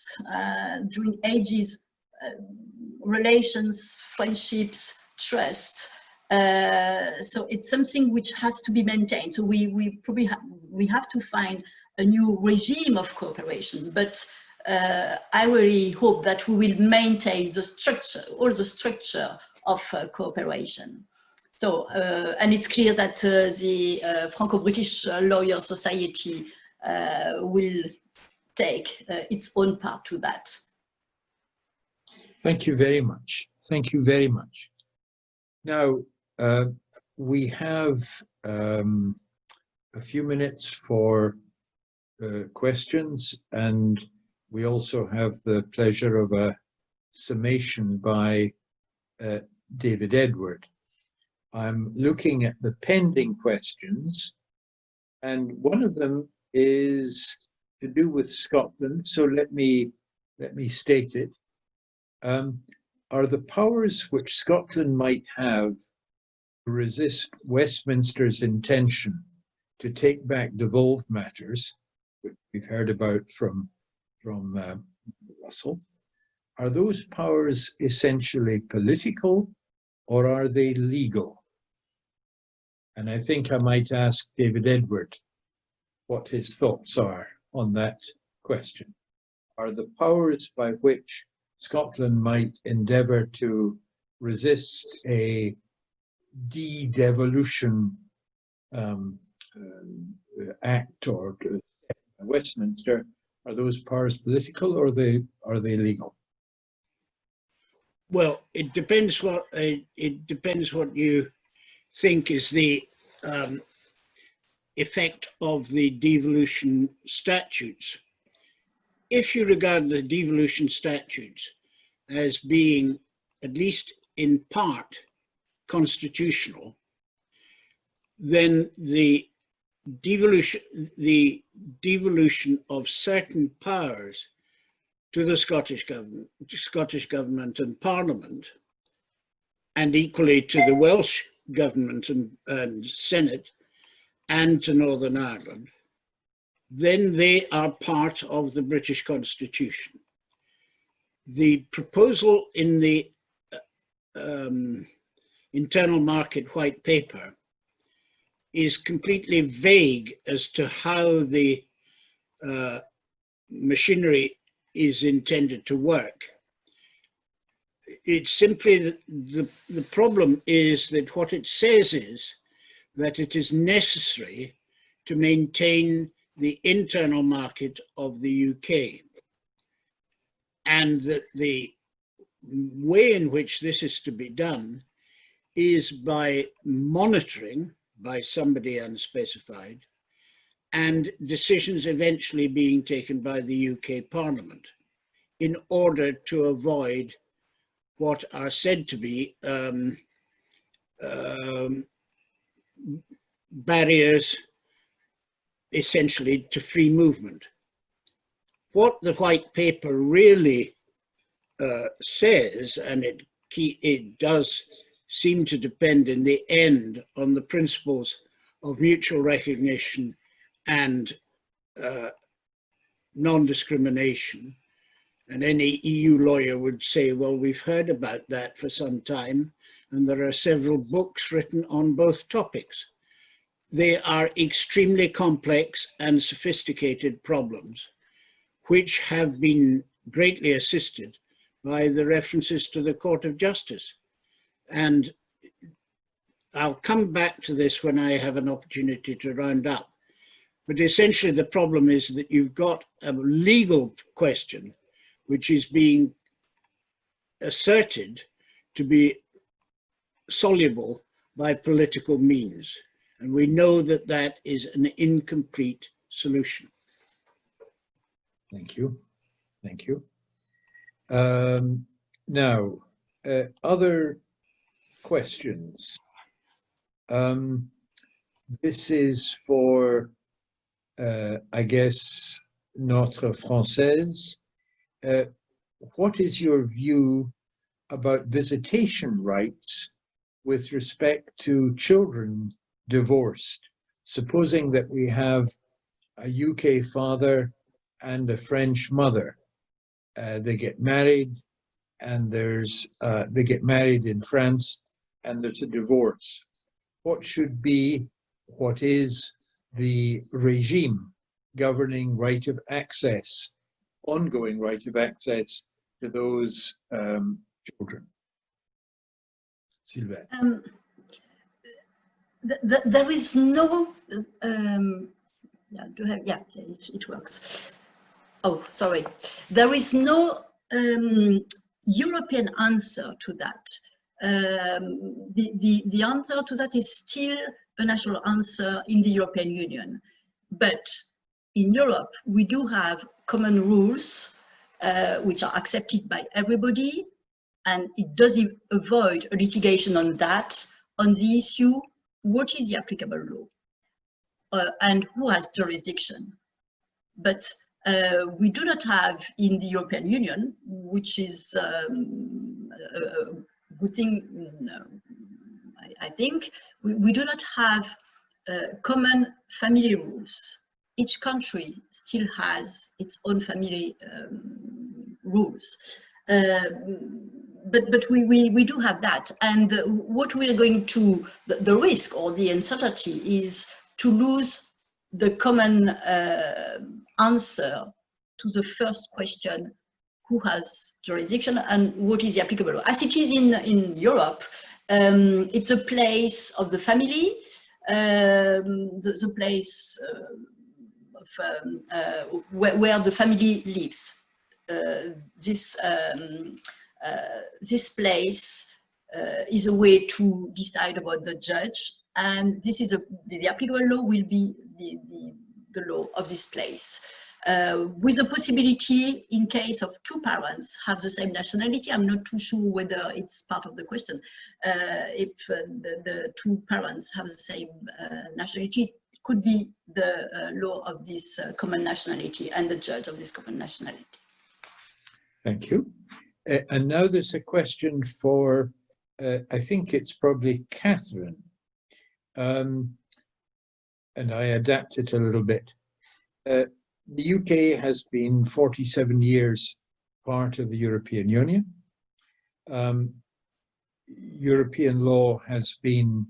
Speaker 6: during ages, relations, friendships, trust. So it's something which has to be maintained. So we probably have to find a new regime of cooperation, but I really hope that we will maintain the structure, all the structure of cooperation. So, and it's clear that the Franco-British Lawyers Society will take its own part to that.
Speaker 1: Thank you very much. Thank you very much. Now, we have a few minutes for questions, and we also have the pleasure of a summation by David Edward. I'm looking at the pending questions, and one of them is to do with Scotland. So let me state it. Are the powers which Scotland might have to resist Westminster's intention to take back devolved matters, which we've heard about from Russell, are those powers essentially political, or are they legal? And I think I might ask David Edward what his thoughts are on that question. Are the powers by which Scotland might endeavour to resist a de-devolution act or Westminster, are those powers political, or are they legal?
Speaker 7: Well, it depends what you think is the effect of the devolution statutes. If you regard the devolution statutes as being, at least in part, constitutional, then the devolution of certain powers to the Scottish government and Parliament, and equally to the Welsh government and Senate, and to Northern Ireland, then they are part of the British Constitution. The proposal in the Internal Market White Paper is completely vague as to how the machinery is intended to work. It's simply that the problem is that what it says is that it is necessary to maintain the internal market of the UK, and that the way in which this is to be done is by monitoring by somebody unspecified, and decisions eventually being taken by the UK Parliament in order to avoid what are said to be barriers essentially to free movement. What the white paper really says, and it does seem to depend in the end on the principles of mutual recognition and non-discrimination. And any EU lawyer would say, well, we've heard about that for some time, and there are several books written on both topics. They are extremely complex and sophisticated problems, which have been greatly assisted by the references to the Court of Justice. And I'll come back to this when I have an opportunity to round up. But essentially the problem is that you've got a legal question which is being asserted to be soluble by political means. And we know that that is an incomplete solution.
Speaker 1: Thank you. Thank you. Now, other questions. This is for, I guess, Notre Française. What is your view about visitation rights with respect to children divorced? Supposing that we have a UK father and a French mother. They get married, and they get married in France, and there's a divorce. What is the regime governing right of access, ongoing right of access to those children? Sylvaine.
Speaker 6: There is no, it works. Oh, sorry. There is no European answer to that. The answer to that is still a national answer in the European Union. But in Europe, we do have common rules which are accepted by everybody, and it does avoid a litigation on that, on the issue, what is the applicable law and who has jurisdiction. But we do not have in the European Union, which is a good thing, I think, we do not have common family rules. Each country still has its own family rules. But we do have that. And what we are going to, the risk or the uncertainty is to lose the common answer to the first question, who has jurisdiction and what is the applicable law. As it is in Europe, it's a place of the family, the place of, where the family lives. This place is a way to decide about the judge, and this is the applicable law will be the law of this place. with the possibility, in case of two parents have the same nationality. I'm not too sure whether it's part of the question. If the two parents have the same nationality, it could be the law of this common nationality and the judge of this common nationality.
Speaker 1: Thank you. And now there's a question for, I think it's probably Catherine. And I adapt it a little bit. The UK has been 47 years part of the European Union. European law has been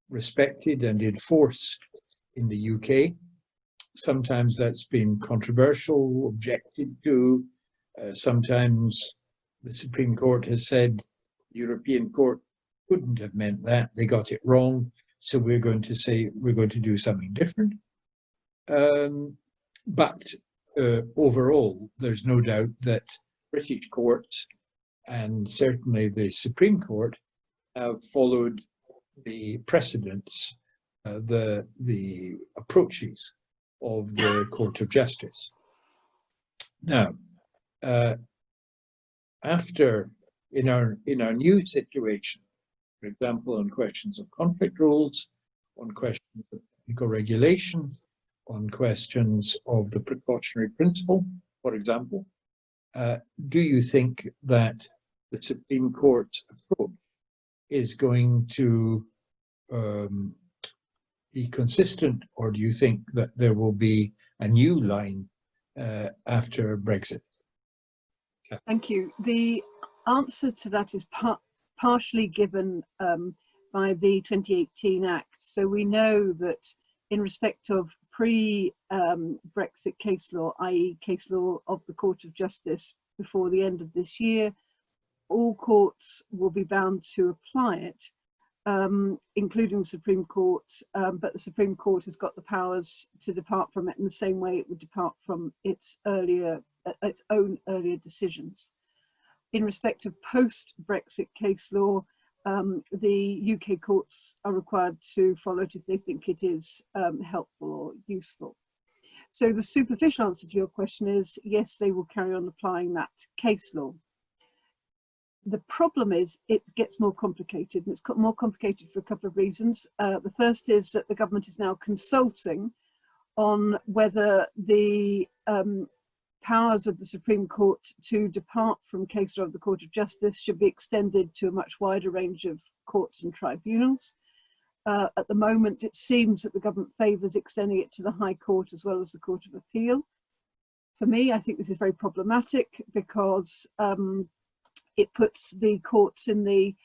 Speaker 1: respected and enforced in the UK. Sometimes that's been controversial, objected to. Sometimes the Supreme Court has said the European Court couldn't have meant that, they got it wrong, so we're going to say we're going to do something different. But overall, there's no doubt that British courts and certainly the Supreme Court have followed the precedents, the approaches of the Court of Justice. Now, after in our new situation, for example, on questions of conflict rules, on questions of technical regulation, on questions of the precautionary principle, for example, do you think that the Supreme Court's approach is going to be consistent, or do you think that there will be a new line after Brexit?
Speaker 3: Thank you. The answer to that is partially given by the 2018 Act. So we know that in respect of pre-Brexit case law, i.e. case law of the Court of Justice before the end of this year, all courts will be bound to apply it, including the Supreme Court, but the Supreme Court has got the powers to depart from it in the same way it would depart from its own earlier decisions. In respect of post-Brexit case law, the UK courts are required to follow it if they think it is helpful or useful. So the superficial answer to your question is, yes, they will carry on applying that case law. The problem is it gets more complicated, and it's got more complicated for a couple of reasons. The first is that the government is now consulting on whether the powers of the Supreme Court to depart from case law of the Court of Justice should be extended to a much wider range of courts and tribunals. At the moment, it seems that the government favours extending it to the High Court as well as the Court of Appeal. For me, I think this is very problematic because it puts the courts in the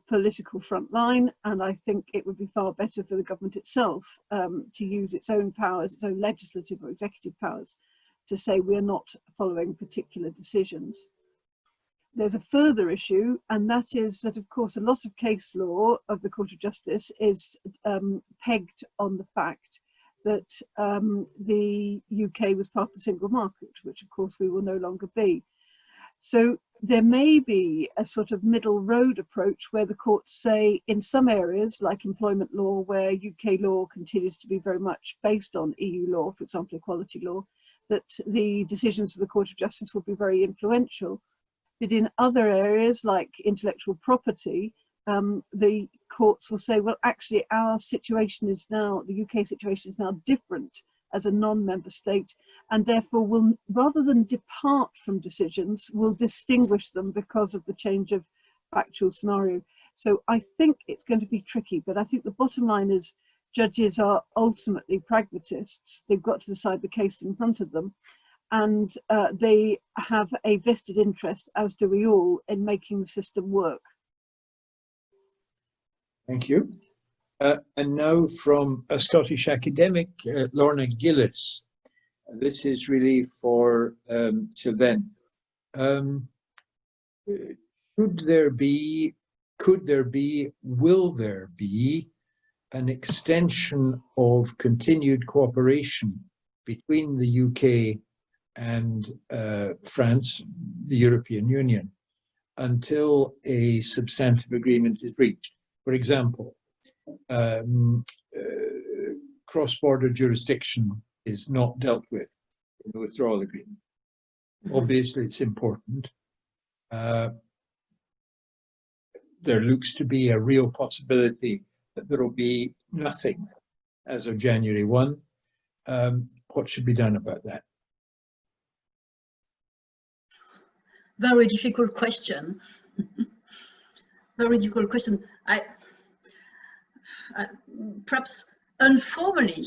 Speaker 3: political front line, and I think it would be far better for the government itself to use its own powers, its own legislative or executive powers, to say we're not following particular decisions. There's a further issue, and that is that, of course, a lot of case law of the Court of Justice is pegged on the fact that the UK was part of the single market, which of course we will no longer be. So there may be a sort of middle road approach where the courts say in some areas like employment law, where UK law continues to be very much based on EU law, for example, equality law, that the decisions of the Court of Justice will be very influential. But in other areas like intellectual property, the courts will say, well, actually our situation is now, the UK situation is now different as a non-member state, and therefore will, rather than depart from decisions, will distinguish them because of the change of factual scenario. So I think it's going to be tricky, but I think the bottom line is judges are ultimately pragmatists. They've got to decide the case in front of them, and they have a vested interest, as do we all, in making the system work.
Speaker 1: Thank you. And now from a Scottish academic, Lorna Gillis. This is really for Sylvaine. Should there be, could there be, will there be an extension of continued cooperation between the UK and France, the European Union, until a substantive agreement is reached? For example, cross-border jurisdiction is not dealt with in the withdrawal agreement. Obviously, it's important. There looks to be a real possibility that there will be nothing as of January 1. What should be done about that?
Speaker 6: Very difficult question. Very difficult question. Perhaps informally,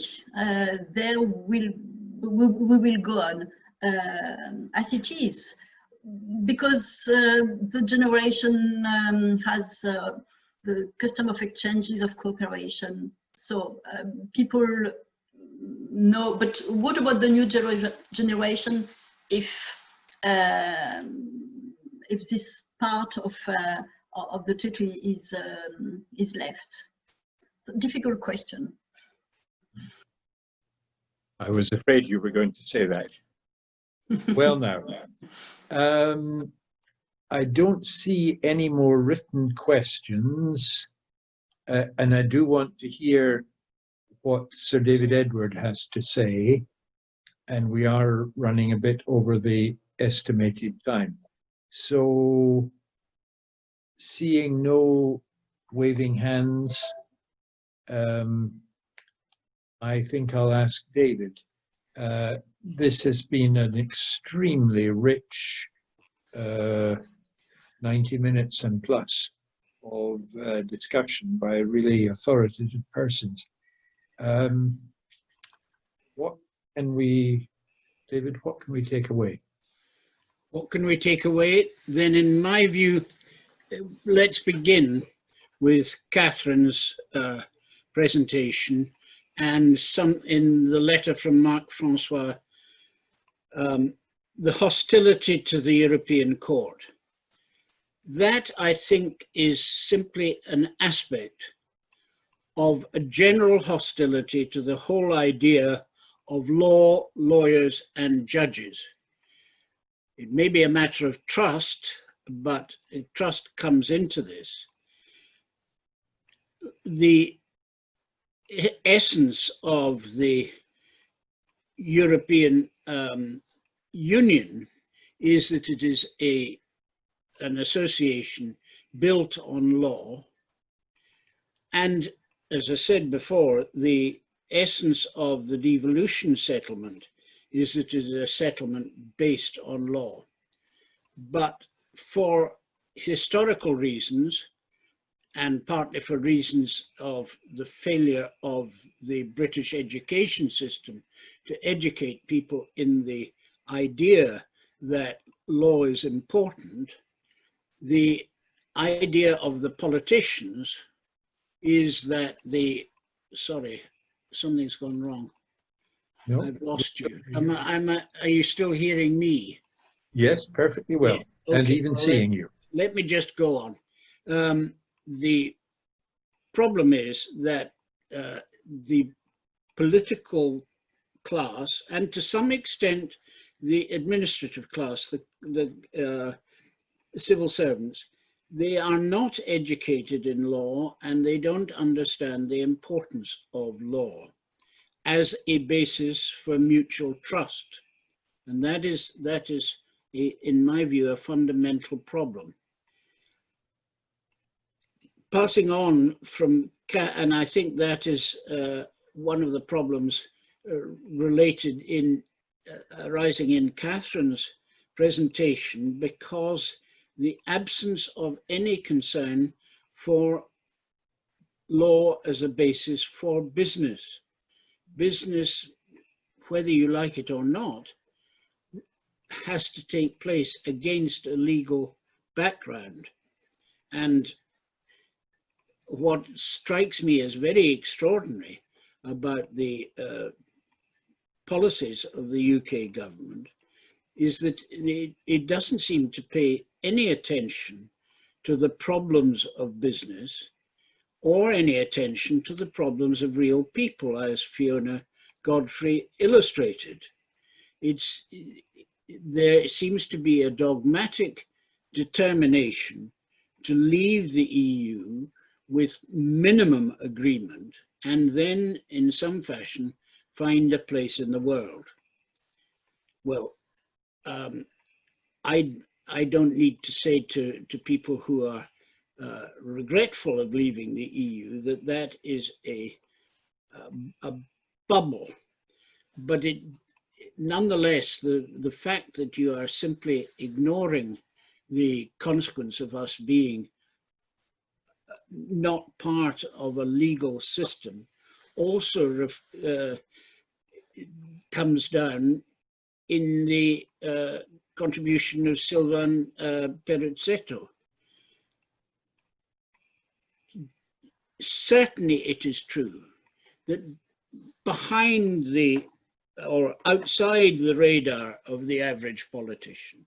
Speaker 6: we will go on as it is, because the generation has the custom of exchanges of cooperation. So people know, but what about the new generation if this part of the treaty is left? So difficult question.
Speaker 1: I was afraid you were going to say that. Well, now, I don't see any more written questions, and I do want to hear what Sir David Edward has to say, and we are running a bit over the estimated time. So, seeing no waving hands, I think I'll ask David. This has been an extremely rich 90 minutes and plus of discussion by really authoritative persons. What can we, David, what can we take away?
Speaker 7: What can we take away? Then in my view, let's begin with Catherine's presentation and some in the letter from Marc Francois, the hostility to the European Court. That, I think, is simply an aspect of a general hostility to the whole idea of law, lawyers, and judges. It may be a matter of trust, but trust comes into this. The essence of the European Union is that it is an association built on law. And as I said before, the essence of the devolution settlement is that it is a settlement based on law. But for historical reasons, and partly for reasons of the failure of the British education system to educate people in the idea that law is important, the idea of the politicians is that sorry, something's gone wrong.
Speaker 1: No,
Speaker 7: I've lost you. Are you still hearing me?
Speaker 1: Yes, perfectly well,
Speaker 7: Yeah. Okay.
Speaker 1: and even seeing you.
Speaker 7: Let me just go on. The problem is that the political class, and to some extent the administrative class, the civil servants, they are not educated in law and they don't understand the importance of law as a basis for mutual trust. And that is, in my view, a fundamental problem. Passing on from, and I think that is one of the problems related in arising in Catherine's presentation, because the absence of any concern for law as a basis for business. Business, whether you like it or not, has to take place against a legal background. And what strikes me as very extraordinary about the policies of the UK government is that it doesn't seem to pay any attention to the problems of business or any attention to the problems of real people, as Fiona Godfrey illustrated. There seems to be a dogmatic determination to leave the EU with minimum agreement and then in some fashion find a place in the world. Well, I don't need to say to people who are regretful of leaving the EU that that is a bubble, but it nonetheless, the fact that you are simply ignoring the consequence of us being not part of a legal system also comes down in the contribution of Sylvaine Poillot-Peruzzetto. Certainly it is true that behind the, or outside the radar of the average politician,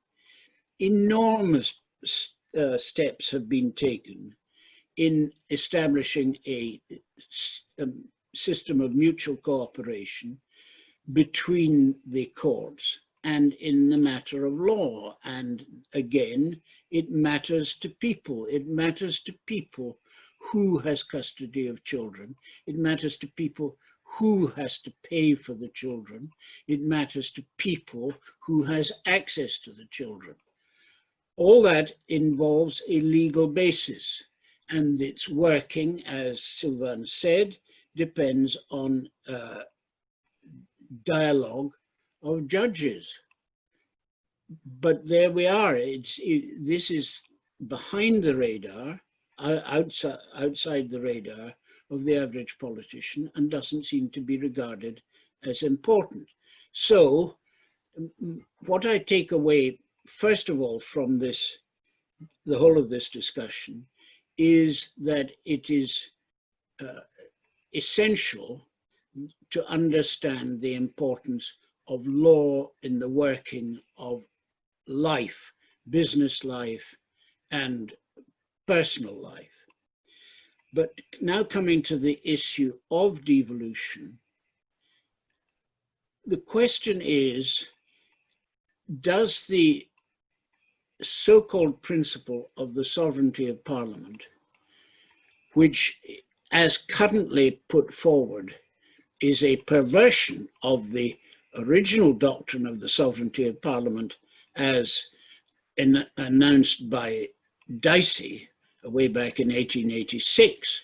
Speaker 7: enormous steps have been taken in establishing a system of mutual cooperation between the courts and in the matter of law. And again, it matters to people. It matters to people who has custody of children. It matters to people who has to pay for the children. It matters to people who has access to the children. All that involves a legal basis, and its working, as Sylvain said, depends on dialogue of judges. But there we are. This is behind the radar, outside the radar of the average politician, and doesn't seem to be regarded as important. So what I take away, first of all, from this, the whole of this discussion, is that it is essential to understand the importance of law in the working of life, business life, and personal life. But now coming to the issue of devolution, the question is, does the so-called principle of the sovereignty of Parliament, which as currently put forward is a perversion of the original doctrine of the sovereignty of Parliament as announced by Dicey way back in 1886,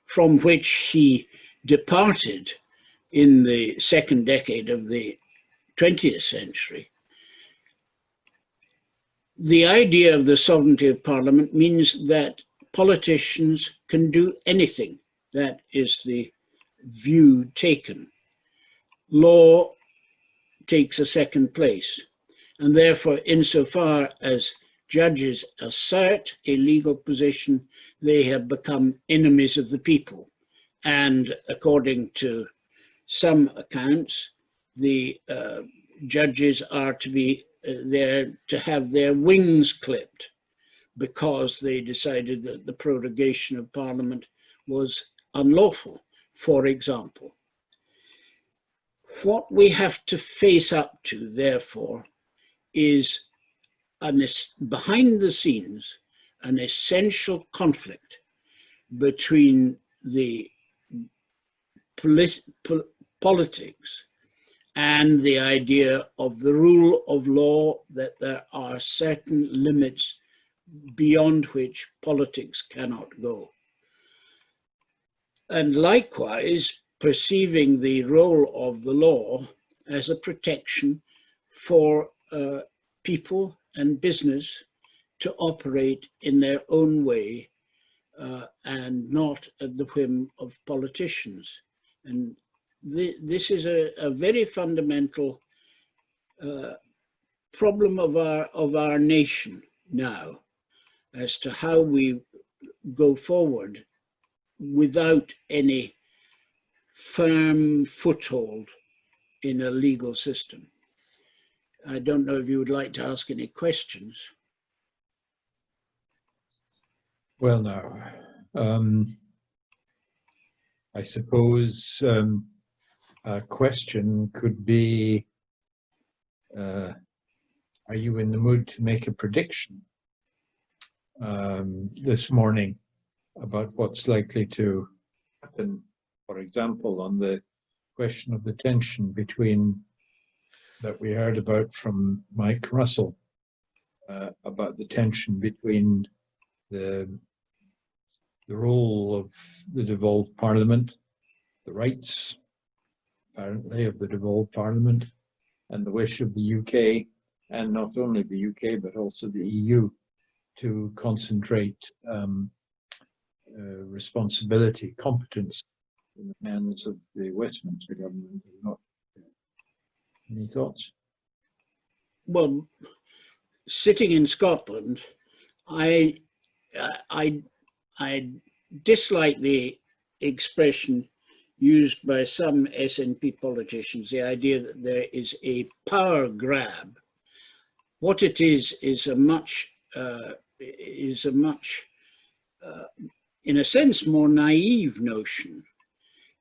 Speaker 7: from which he departed in the second decade of the 20th century. The idea of the sovereignty of Parliament means that politicians can do anything. That is the view taken. Law takes a second place, and therefore, insofar as judges assert a legal position, they have become enemies of the people. And according to some accounts, the judges are to be there to have their wings clipped because they decided that the prorogation of Parliament was unlawful, for example. What we have to face up to, therefore, is behind the scenes an essential conflict between the politics and the idea of the rule of law, that there are certain limits beyond which politics cannot go. And likewise, perceiving the role of the law as a protection for people and business to operate in their own way and not at the whim of politicians. And this is a very fundamental problem of our nation now, as to how we go forward without any firm foothold in a legal system. I don't know if you would like to ask any questions.
Speaker 1: Well, now, I suppose a question could be, are you in the mood to make a prediction this morning about what's likely to happen, for example, on the question of the tension between that we heard about from Mike Russell about the tension between the role of the devolved parliament, the rights apparently of the devolved parliament, and the wish of the UK, and not only the UK but also the EU, to concentrate responsibility, competence in the hands of the Westminster government. Not any thoughts?
Speaker 7: Well, sitting in Scotland, I dislike the expression used by some SNP politicians, the idea that there is a power grab. What it is a much, in a sense, more naive notion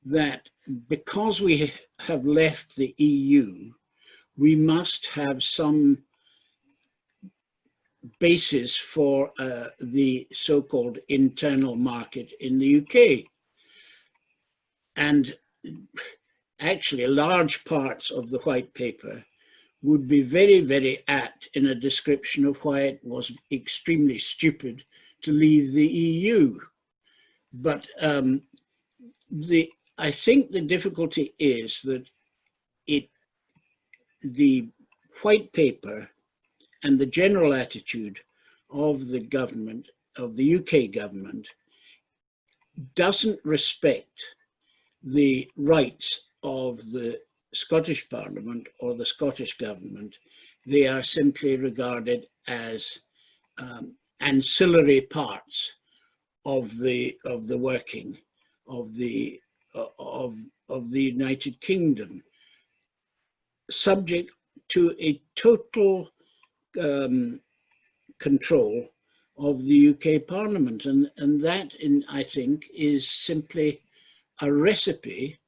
Speaker 7: that because we have left the EU, we must have some basis for the so-called internal market in the UK. And actually, large parts of the white paper would be very, very apt in a description of why it was extremely stupid to leave the EU. But I think the difficulty is that the white paper and the general attitude of the government, of the UK government, doesn't respect the rights of the Scottish Parliament or the Scottish government. They are simply regarded as ancillary parts of the working of the United Kingdom, subject to a total control of the UK Parliament, and that, I think, is simply a recipe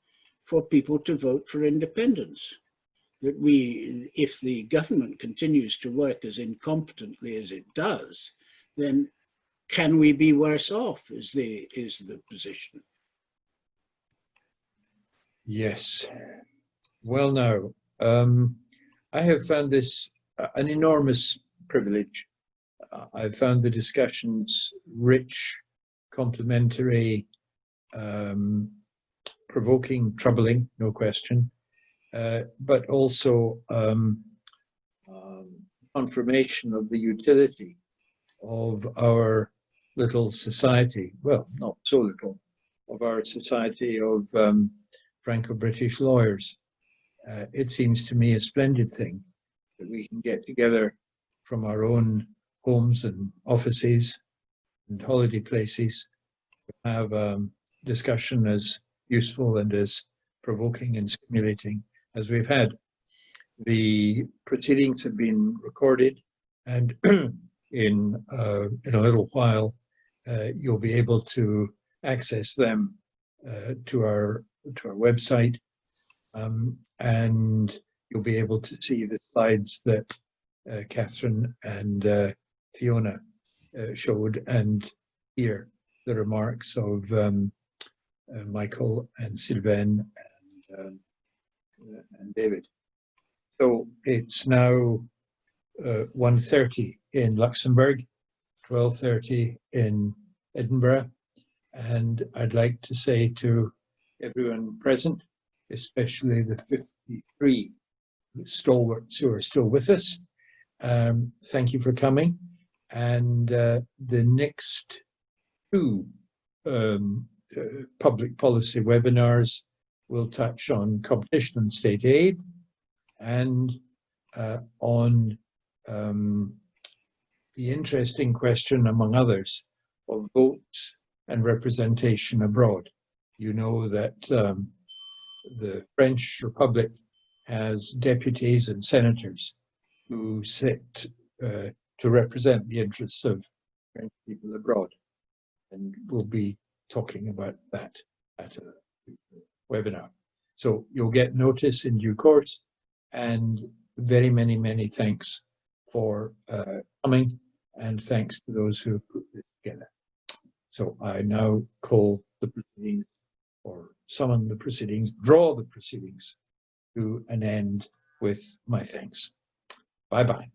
Speaker 7: for people to vote for independence. That if the government continues to work as incompetently as it does, then can we be worse off? Is the position.
Speaker 1: Yes. Well, now, I have found this an enormous privilege. I've found the discussions rich, complementary, provoking, troubling, no question, but also confirmation of the utility of our little society, well, not so little, of our society of Franco-British lawyers. It seems to me a splendid thing that we can get together from our own homes and offices and holiday places to have discussion as useful and as provoking and stimulating as we've had. The proceedings have been recorded, and in a little while you'll be able to access them to our website, and you'll be able to see the slides that Catherine and Fiona showed, and hear the remarks of Michael and Sylvaine and David. So it's now 1:30 in Luxembourg, 12:30 in Edinburgh, and I'd like to say to everyone present, especially the 53 stalwarts who are still with us, thank you for coming. And the next two public policy webinars will touch on competition and state aid, and on the interesting question, among others, of votes and representation abroad. You know that the French Republic has deputies and senators who sit to represent the interests of French people abroad. And we'll be talking about that at a webinar. So you'll get notice in due course, and very many, many thanks for coming, and thanks to those who put this together. So I now call the proceedings for summon the proceedings, draw the proceedings to an end with my thanks. Bye-bye.